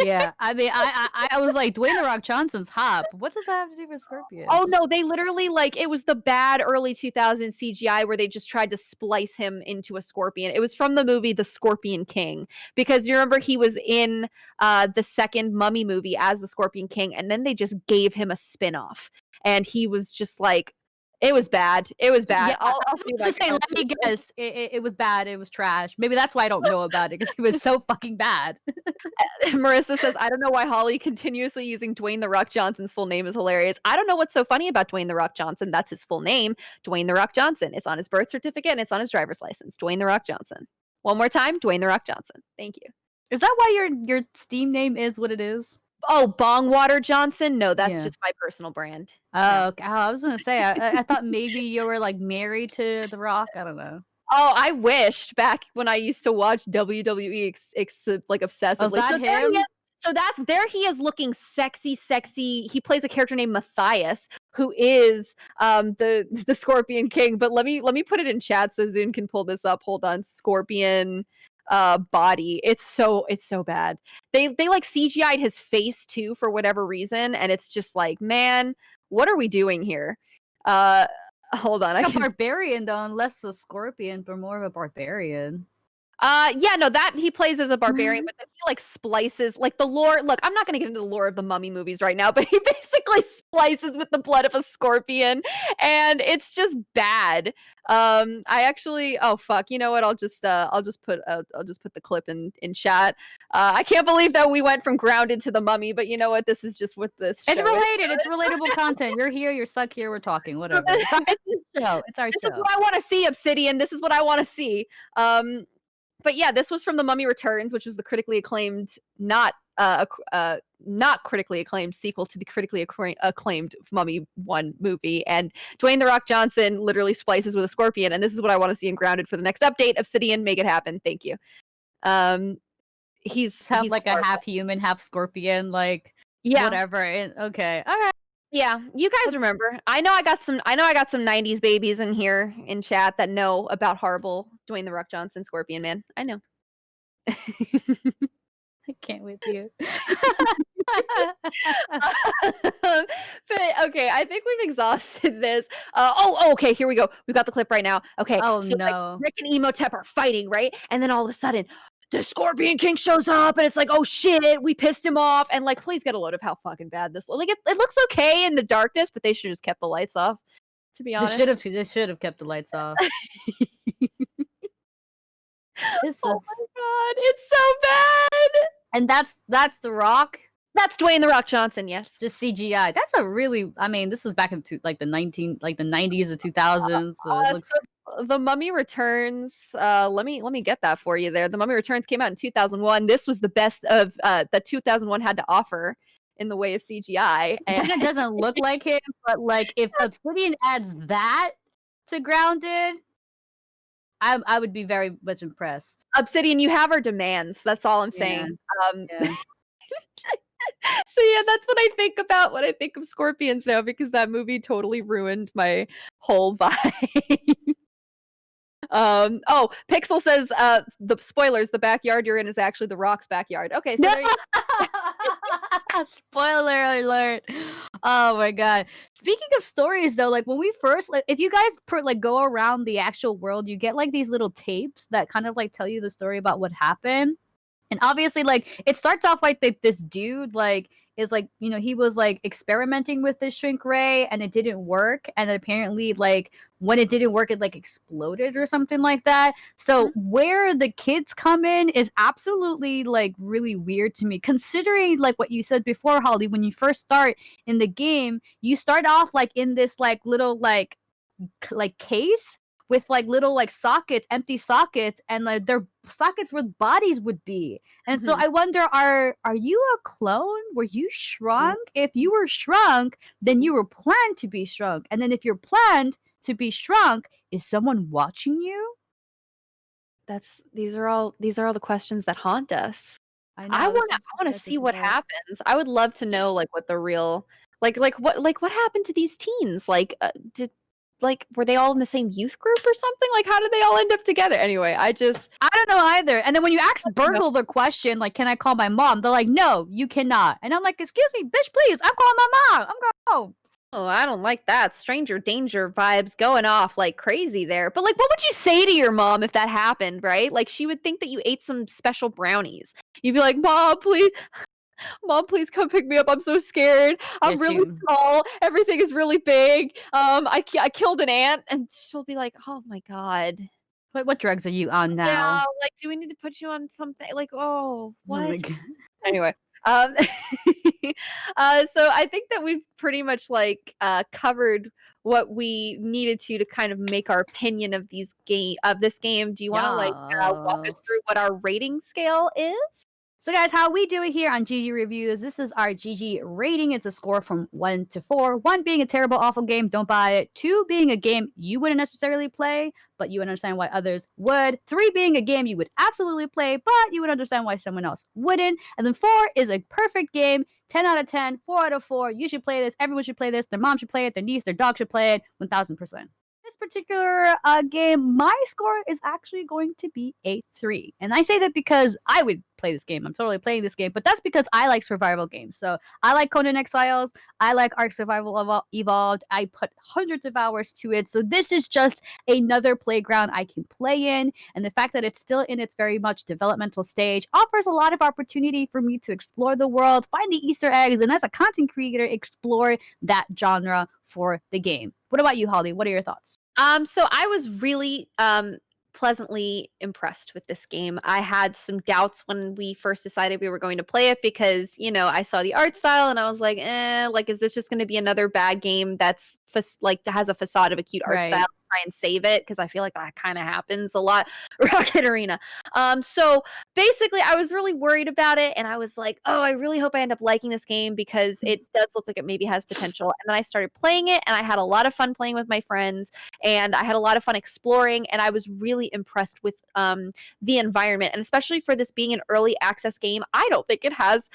Yeah, I mean, I was like, Dwayne the Rock Johnson's hot, but what does that have to do with scorpions? Oh no, they literally like it was the bad early 2000s CGI where they just tried to splice him into a scorpion. It was from the movie The Scorpion King, because you remember he was in the second Mummy movie as the Scorpion King, and then they just gave him a spin-off. And he was just like, it was bad. It was bad. Yeah, I'll see if I just say, can- let me guess, it was bad, it was trash. Maybe that's why I don't know about it, because he was so fucking bad. Marissa says, I don't know why Holly continuously using Dwayne The Rock Johnson's full name is hilarious. I don't know what's so funny about Dwayne The Rock Johnson. That's his full name, Dwayne The Rock Johnson. It's on his birth certificate and it's on his driver's license, Dwayne The Rock Johnson. One more time, Dwayne The Rock Johnson. Thank you. Is that why your Steam name is what it is? Oh, Bongwater Johnson? No, that's Yeah. just my personal brand. Oh, okay. Oh, I was gonna say, I thought maybe you were like married to The Rock. I don't know. Oh, I wished back when I used to watch WWE like obsessively. Was that so there he him? is- So there he is looking sexy. He plays a character named Matthias, who is the Scorpion King. But let me put it in chat so Zune can pull this up. Hold on, Scorpion body. It's so bad. They like CGI'd his face too for whatever reason, and it's just like, man, what are we doing here? Hold on, Like a barbarian though, less a scorpion, but more of a barbarian. Yeah, no, that he plays as a barbarian, but then he like splices like the lore. Look, I'm not gonna get into the lore of the Mummy movies right now, but he basically splices with the blood of a scorpion, and it's just bad. I actually, oh fuck, you know what? I'll just put the clip in chat. I can't believe that we went from Grounded to the Mummy, but you know what? This is just what this. It's show related. It's relatable content. You're here. You're stuck here. We're talking. Whatever. It's our show. It's our This show. is what I want to see, Obsidian. This is what I want to see. But yeah, this was from The Mummy Returns, which was the critically acclaimed, not critically acclaimed sequel to the critically acclaimed Mummy 1 movie. And Dwayne The Rock Johnson literally splices with a scorpion, and this is what I want to see in Grounded for the next update. Obsidian, make it happen. Thank you. He's like horrible. a half human, half scorpion, like Yeah. whatever. Okay. All right. Yeah, you guys remember. I know I got some 90s babies in here in chat that know about horrible Dwayne The Rock Johnson Scorpion Man. I know. I can't with you. But okay, I think we've exhausted this. Okay, here we go. We've got the clip right now. Okay. Oh, so, no. Like, Rick and Emotep are fighting, right? And then all of a sudden, the Scorpion King shows up, and it's like, oh shit, we pissed him off. And like, please get a load of how fucking bad this looks. Like, it looks okay in the darkness, but they should just kept the lights off. To be honest, They should have kept the lights off. Oh my god, it's so bad. And that's The Rock. That's Dwayne The Rock Johnson, yes. Just CGI. That's a really. I mean, this was back in the 90s, the 2000s. So it looks. So The Mummy Returns. Let me get that for you there. The Mummy Returns came out in 2001. This was the best of that 2001 had to offer in the way of CGI. And it doesn't look like him, but like if Obsidian adds that to Grounded, I would be very much impressed. Obsidian, you have our demands. That's all I'm saying. Yeah. So yeah, that's what I think about when I think of Scorpions now, because that movie totally ruined my whole vibe. Pixel says the spoilers, the backyard you're in is actually the Rock's backyard. Okay, so there you Spoiler alert. Oh my god. Speaking of stories though, like when we first if you guys go around the actual world, you get like these little tapes that kind of like tell you the story about what happened. And obviously, like, it starts off like this dude, like, is like, he was like experimenting with this shrink ray and it didn't work. And apparently, like, when it didn't work, it like exploded or something like that. So, where the kids come in is absolutely like really weird to me, considering like what you said before, Holly, when you first start in the game, you start off like in this like little like case with like little like sockets, empty sockets, and like their sockets where bodies would be. And so Mhm. I wonder, are you a clone? Were you shrunk? If you were shrunk, then you were planned to be shrunk. And then if you're planned to be shrunk, is someone watching you? These are all the questions that haunt us. I I know this wanna is I wanna what I see think what about. happens. I would love to know, like, what the real what happened to these teens? Did were they all in the same youth group or something? Like, how did they all end up together? Anyway, I don't know either. And then when you ask No. Burgle the question, like, can I call my mom? They're like, no, you cannot. And I'm like, excuse me, bitch, please. I'm calling my mom. I'm going home. Oh, I don't like that. Stranger danger vibes going off like crazy there. But, like, what would you say to your mom if that happened, right? Like, she would think that you ate some special brownies. You'd be like, Mom, please come pick me up. I'm so scared. I'm Yes, really you. small. Everything is really big. I killed an ant." And she'll be like, "Oh my god. What drugs are you on Yeah, now? like, do we need to put you on something?" Like, "Oh, Oh my what?" god. Anyway, um, so I think that we've pretty much, like, covered what we needed to kind of make our opinion of this game. Do you wanna, like, walk us through Yes. what our rating scale is? So, guys, how we do it here on GG Reviews, this is our GG rating. It's a score from 1 to 4. 1 being a terrible, awful game, don't buy it. 2 being a game you wouldn't necessarily play, but you would understand why others would. 3 being a game you would absolutely play, but you would understand why someone else wouldn't. And then 4 is a perfect game. 10 out of 10, 4 out of 4. You should play this. Everyone should play this. Their mom should play it. Their niece, their dog should play it. 1000%. This particular game, my score is actually going to be a 3. And I say that because I would play this game. I'm totally playing this game, but that's because I like survival games. So I like Conan Exiles. I like Ark Survival Evolved. I put hundreds of hours to it. So this is just another playground I can play in. And the fact that it's still in its very much developmental stage offers a lot of opportunity for me to explore the world, find the Easter eggs, and as a content creator, explore that genre for the game. What about you, Holly? What are your thoughts? So I was really pleasantly impressed with this game. I had some doubts when we first decided we were going to play it because, I saw the art style and I was like, like, is this just going to be another bad game that's that has a facade of a cute art style? Right. Try and save it because I feel like that kind of happens a lot. Rocket Arena. So basically, I was really worried about it, and I was like, "Oh, I really hope I end up liking this game because it does look like it maybe has potential." And then I started playing it, and I had a lot of fun playing with my friends, and I had a lot of fun exploring, and I was really impressed with the environment, and especially for this being an early access game, I don't think it has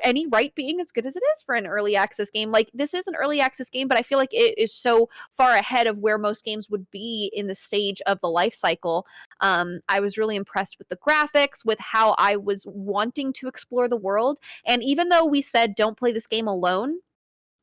any right being as good as it is for an early access game. Like, this is an early access game, but I feel like it is so far ahead of where most games would be in the stage of the life cycle. I was really impressed with the graphics, with how I was wanting to explore the world. And even though we said don't play this game alone,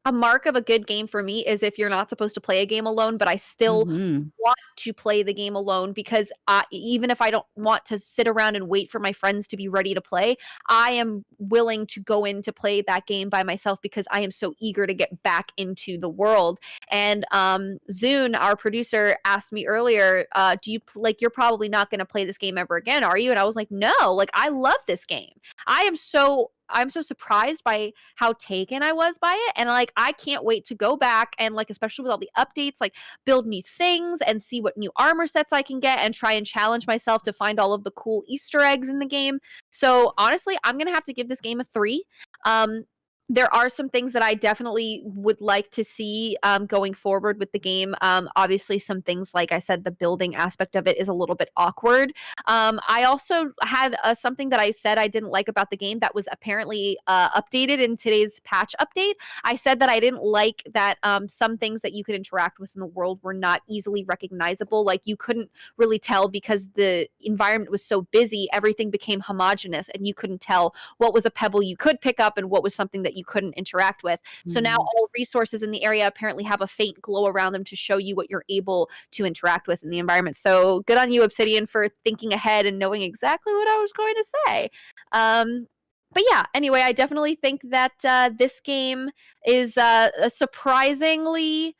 a mark of a good game for me is if you're not supposed to play a game alone, but I still Mhm. want to play the game alone because even if I don't want to sit around and wait for my friends to be ready to play, I am willing to go in to play that game by myself because I am so eager to get back into the world. And Zune, our producer, asked me earlier, "Do you like? You're probably not going to play this game ever again, are you?" And I was like, "No, like I love this game. I'm so surprised by how taken I was by it, and like I can't wait to go back and like especially with all the updates, like build new things and see what new armor sets I can get and try and challenge myself to find all of the cool Easter eggs in the game." So honestly, I'm gonna have to give this game a 3. Um, there are some things that I definitely would like to see going forward with the game. Obviously, some things like I said, the building aspect of it is a little bit awkward. I also had something that I said I didn't like about the game that was apparently updated in today's patch update. I said that I didn't like that some things that you could interact with in the world were not easily recognizable. Like you couldn't really tell because the environment was so busy, everything became homogenous and you couldn't tell what was a pebble you could pick up and what was something that you couldn't interact with. So now Mhm. all resources in the area apparently have a faint glow around them to show you what you're able to interact with in the environment. So good on you, Obsidian, for thinking ahead and knowing exactly what I was going to say. But yeah, anyway, I definitely think that this game is a surprisingly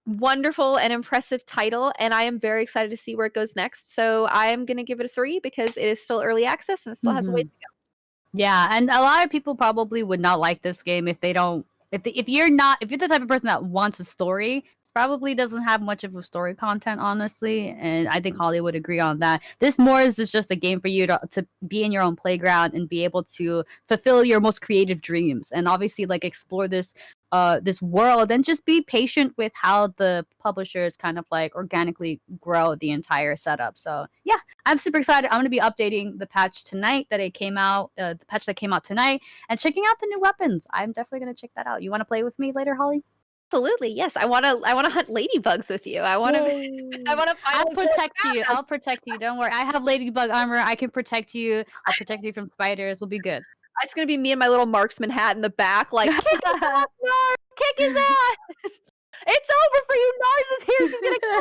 wonderful and impressive title, and I am very excited to see where it goes next. So I am going to give it a 3 because it is still early access and it still has a ways to go. Yeah, and a lot of people probably would not like this game if they don't. If you're the type of person that wants a story, it probably doesn't have much of a story content, honestly. And I think Holly would agree on that. This more is just a game for you to be in your own playground and be able to fulfill your most creative dreams, and obviously like explore this world, and just be patient with how the publishers kind of like organically grow the entire setup. So yeah, I'm super excited. I'm going to be updating the patch tonight that it came out, the patch that came out tonight, and checking out the new weapons. I'm definitely going to check that out. You want to play with me later, Holly? Absolutely, yes. I want to hunt ladybugs with you. I want to. I want to. I'll protect you. I'll protect you. Don't worry. I have ladybug armor. I can protect you. I'll protect you from spiders. We'll be good. It's gonna be me and my little marksman hat in the back, like kick his ass, Narz, kick his ass. It's over for you. Narz is here. She's gonna kick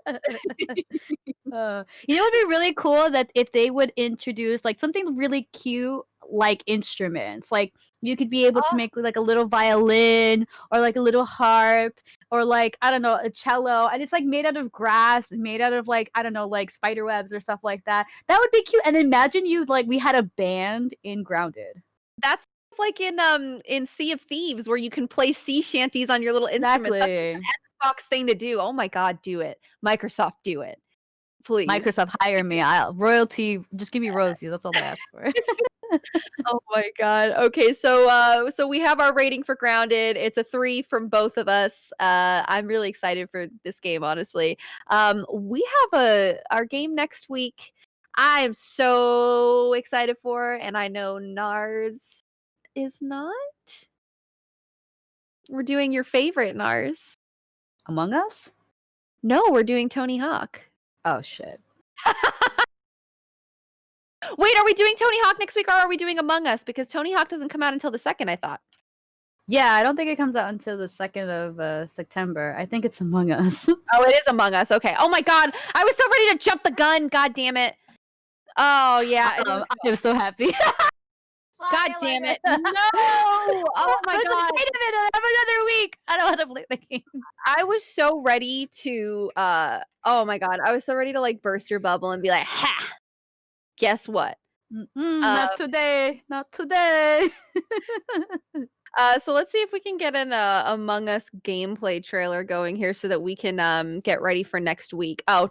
your ass. You know, it would be really cool that if they would introduce like something really cute, like instruments. Like you could be able to make like a little violin or like a little harp or like I don't know, a cello, and it's like made out of grass, made out of like I don't know, like spider webs or stuff like that. That would be cute. And imagine you like we had a band in Grounded. That's like in Sea of Thieves where you can play sea shanties on your little instruments. That's Exactly. an Xbox thing to do. Oh my god, do it. Microsoft, do it. Please. Microsoft, hire me. Royalty, just give me royalty. That's all I ask for. Oh my god. Okay, so we have our rating for Grounded. It's a 3 from both of us. I'm really excited for this game, honestly. We have our game next week. I am so excited for, and I know Narz is not. We're doing your favorite, Narz. Among Us? No, we're doing Tony Hawk. Oh shit. Wait, are we doing Tony Hawk next week or are we doing Among Us? Because Tony Hawk doesn't come out until the 2nd, I thought. Yeah, I don't think it comes out until the 2nd of September. I think it's Among Us. Oh, it is Among Us. Okay. Oh my god. I was so ready to jump the gun. God damn it. Oh, yeah. I'm so happy. God damn it. No. Oh my god. Wait a minute. I have another week. I don't want to play the game. I was so ready to oh my god. I was so ready to like burst your bubble and be like, ha. Guess what? Not today. Not today. So let's see if we can get an Among Us gameplay trailer going here so that we can get ready for next week. Oh,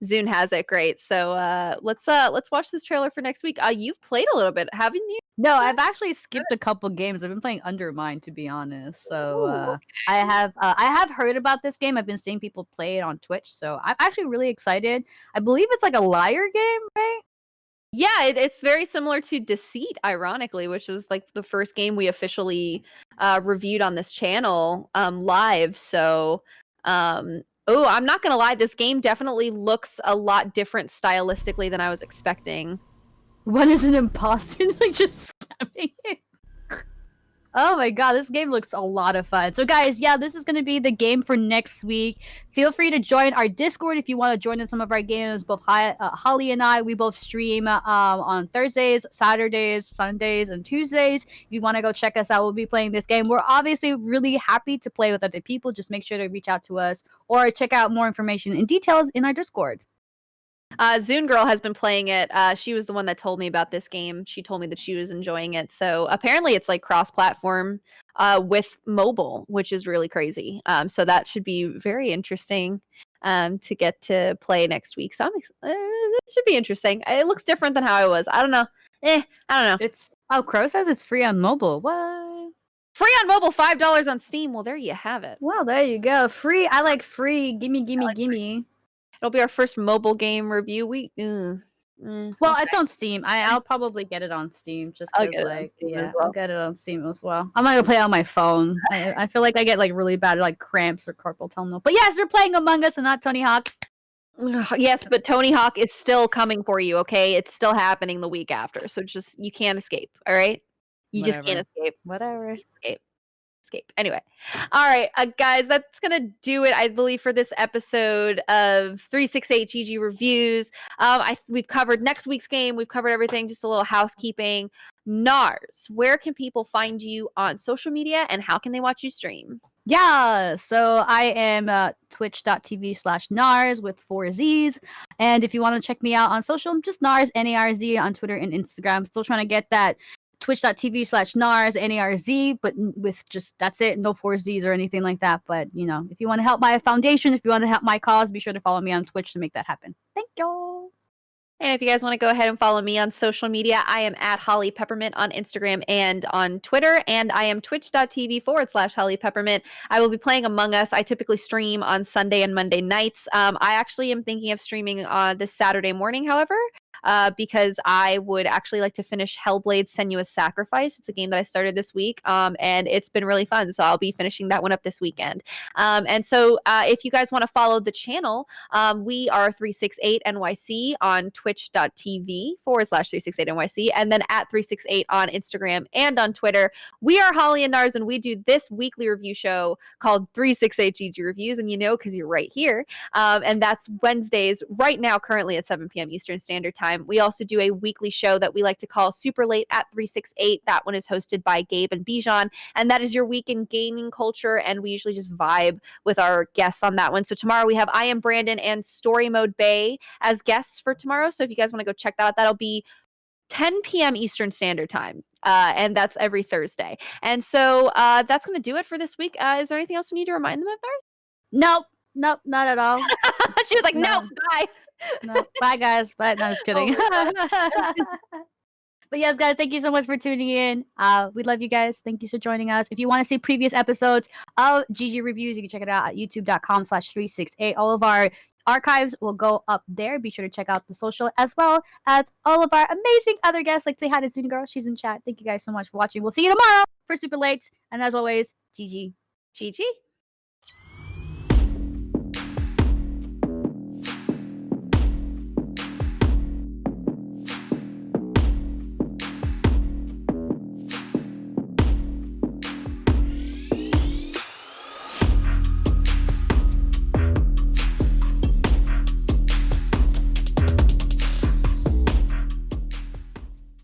Zune has it. Great. So let's watch this trailer for next week. You've played a little bit, haven't you? No, I've actually skipped a couple games. I've been playing Undermine, to be honest. So Ooh, okay. I have heard about this game. I've been seeing people play it on Twitch. So I'm actually really excited. I believe it's like a liar game, right? Yeah, it's very similar to Deceit, ironically, which was like the first game we officially reviewed on this channel live. So, oh, I'm not gonna lie, this game definitely looks a lot different stylistically than I was expecting. What is an imposter? It's like just stabbing it. Oh my god, this game looks a lot of fun. So guys, yeah, this is going to be the game for next week. Feel free to join our Discord if you want to join in some of our games. Both Holly and I, we both stream on Thursdays, Saturdays, Sundays, and Tuesdays. If you want to go check us out, we'll be playing this game. We're obviously really happy to play with other people. Just make sure to reach out to us or check out more information and details in our Discord. Zune Girl has been playing it. She was the one that told me about this game. She told me that she was enjoying it. So apparently it's like cross-platform with mobile, which is really crazy. So that should be very interesting to get to play next week. So this should be interesting. It looks different than how it was. I don't know. I don't know. Crow says it's free on mobile. What? Free on mobile, $5 on Steam. Well, there you have it. Well, there you go. Free. I like free. Gimme, gimme, gimme. It'll be our first mobile game review. Well, okay. It's on Steam. I'll probably get it on Steam just because, I'll get it on Steam as well. I'm not gonna play it on my phone. I feel like I get like really bad like cramps or carpal tunnel. But yes, we're playing Among Us and not Tony Hawk. Yes, but Tony Hawk is still coming for you. Okay, it's still happening the week after. So just you can't escape. All right, you just can't escape. Whatever. Escape. escape. Anyway, all right, guys, that's gonna do it, I believe, for this episode of 368 GG reviews. We've covered next week's game. We've covered everything. Just a little housekeeping. Narz, where can people find you on social media, and how can they watch you stream? Yeah, so I am twitch.tv/Narz with 4 Z's. And if you want to check me out on social, I'm just Narz, Narz on Twitter and Instagram. Still trying to get that twitch.tv/Narz, Narz, but with just, that's it, no 4 Z's or anything like that. But, you know, if you want to help my foundation, if you want to help my cause, be sure to follow me on Twitch to make that happen. Thank y'all. And if you guys want to go ahead and follow me on social media, I am at HollyPeppermint on Instagram and on Twitter, and I am twitch.tv/HollyPeppermint. I will be playing Among Us. I typically stream on Sunday and Monday nights. I actually am thinking of streaming on this Saturday morning, however, because I would actually like to finish Hellblade's Senua's Sacrifice. It's a game that I started this week, and it's been really fun, so I'll be finishing that one up this weekend. And so if you guys want to follow the channel, we are 368 NYC on twitch.tv/368 NYC, and then at 368 on Instagram and on Twitter. We are Holly and Narz, and we do this weekly review show called 368 GG Reviews, and you know because you're right here. And that's Wednesdays right now, currently at 7 p.m. Eastern Standard Time. We also do a weekly show that we like to call Super Late at 368. That one is hosted by Gabe and Bijan, and that is your week in gaming culture, and we usually just vibe with our guests on that one. So tomorrow we have I Am Brandon and Story Mode Bay as guests for tomorrow. So if you guys want to go check that out, that'll be 10 p.m. Eastern Standard Time. And that's every Thursday. And so that's going to do it for this week. Is there anything else we need to remind them of, Nope, not at all. She was like, no, bye. No, bye guys. But no, I'm just kidding. But yes, guys, thank you so much for tuning in. We love you guys. Thank you for joining us. If you want to see previous episodes of GG Reviews, you can check it out at youtube.com/368. All of our archives will go up there. Be sure to check out the social as well as all of our amazing other guests. Like, say hi to Zuni Girl. She's in chat. Thank you guys so much for watching. We'll see you tomorrow for Super Late. And as always, GG. GG.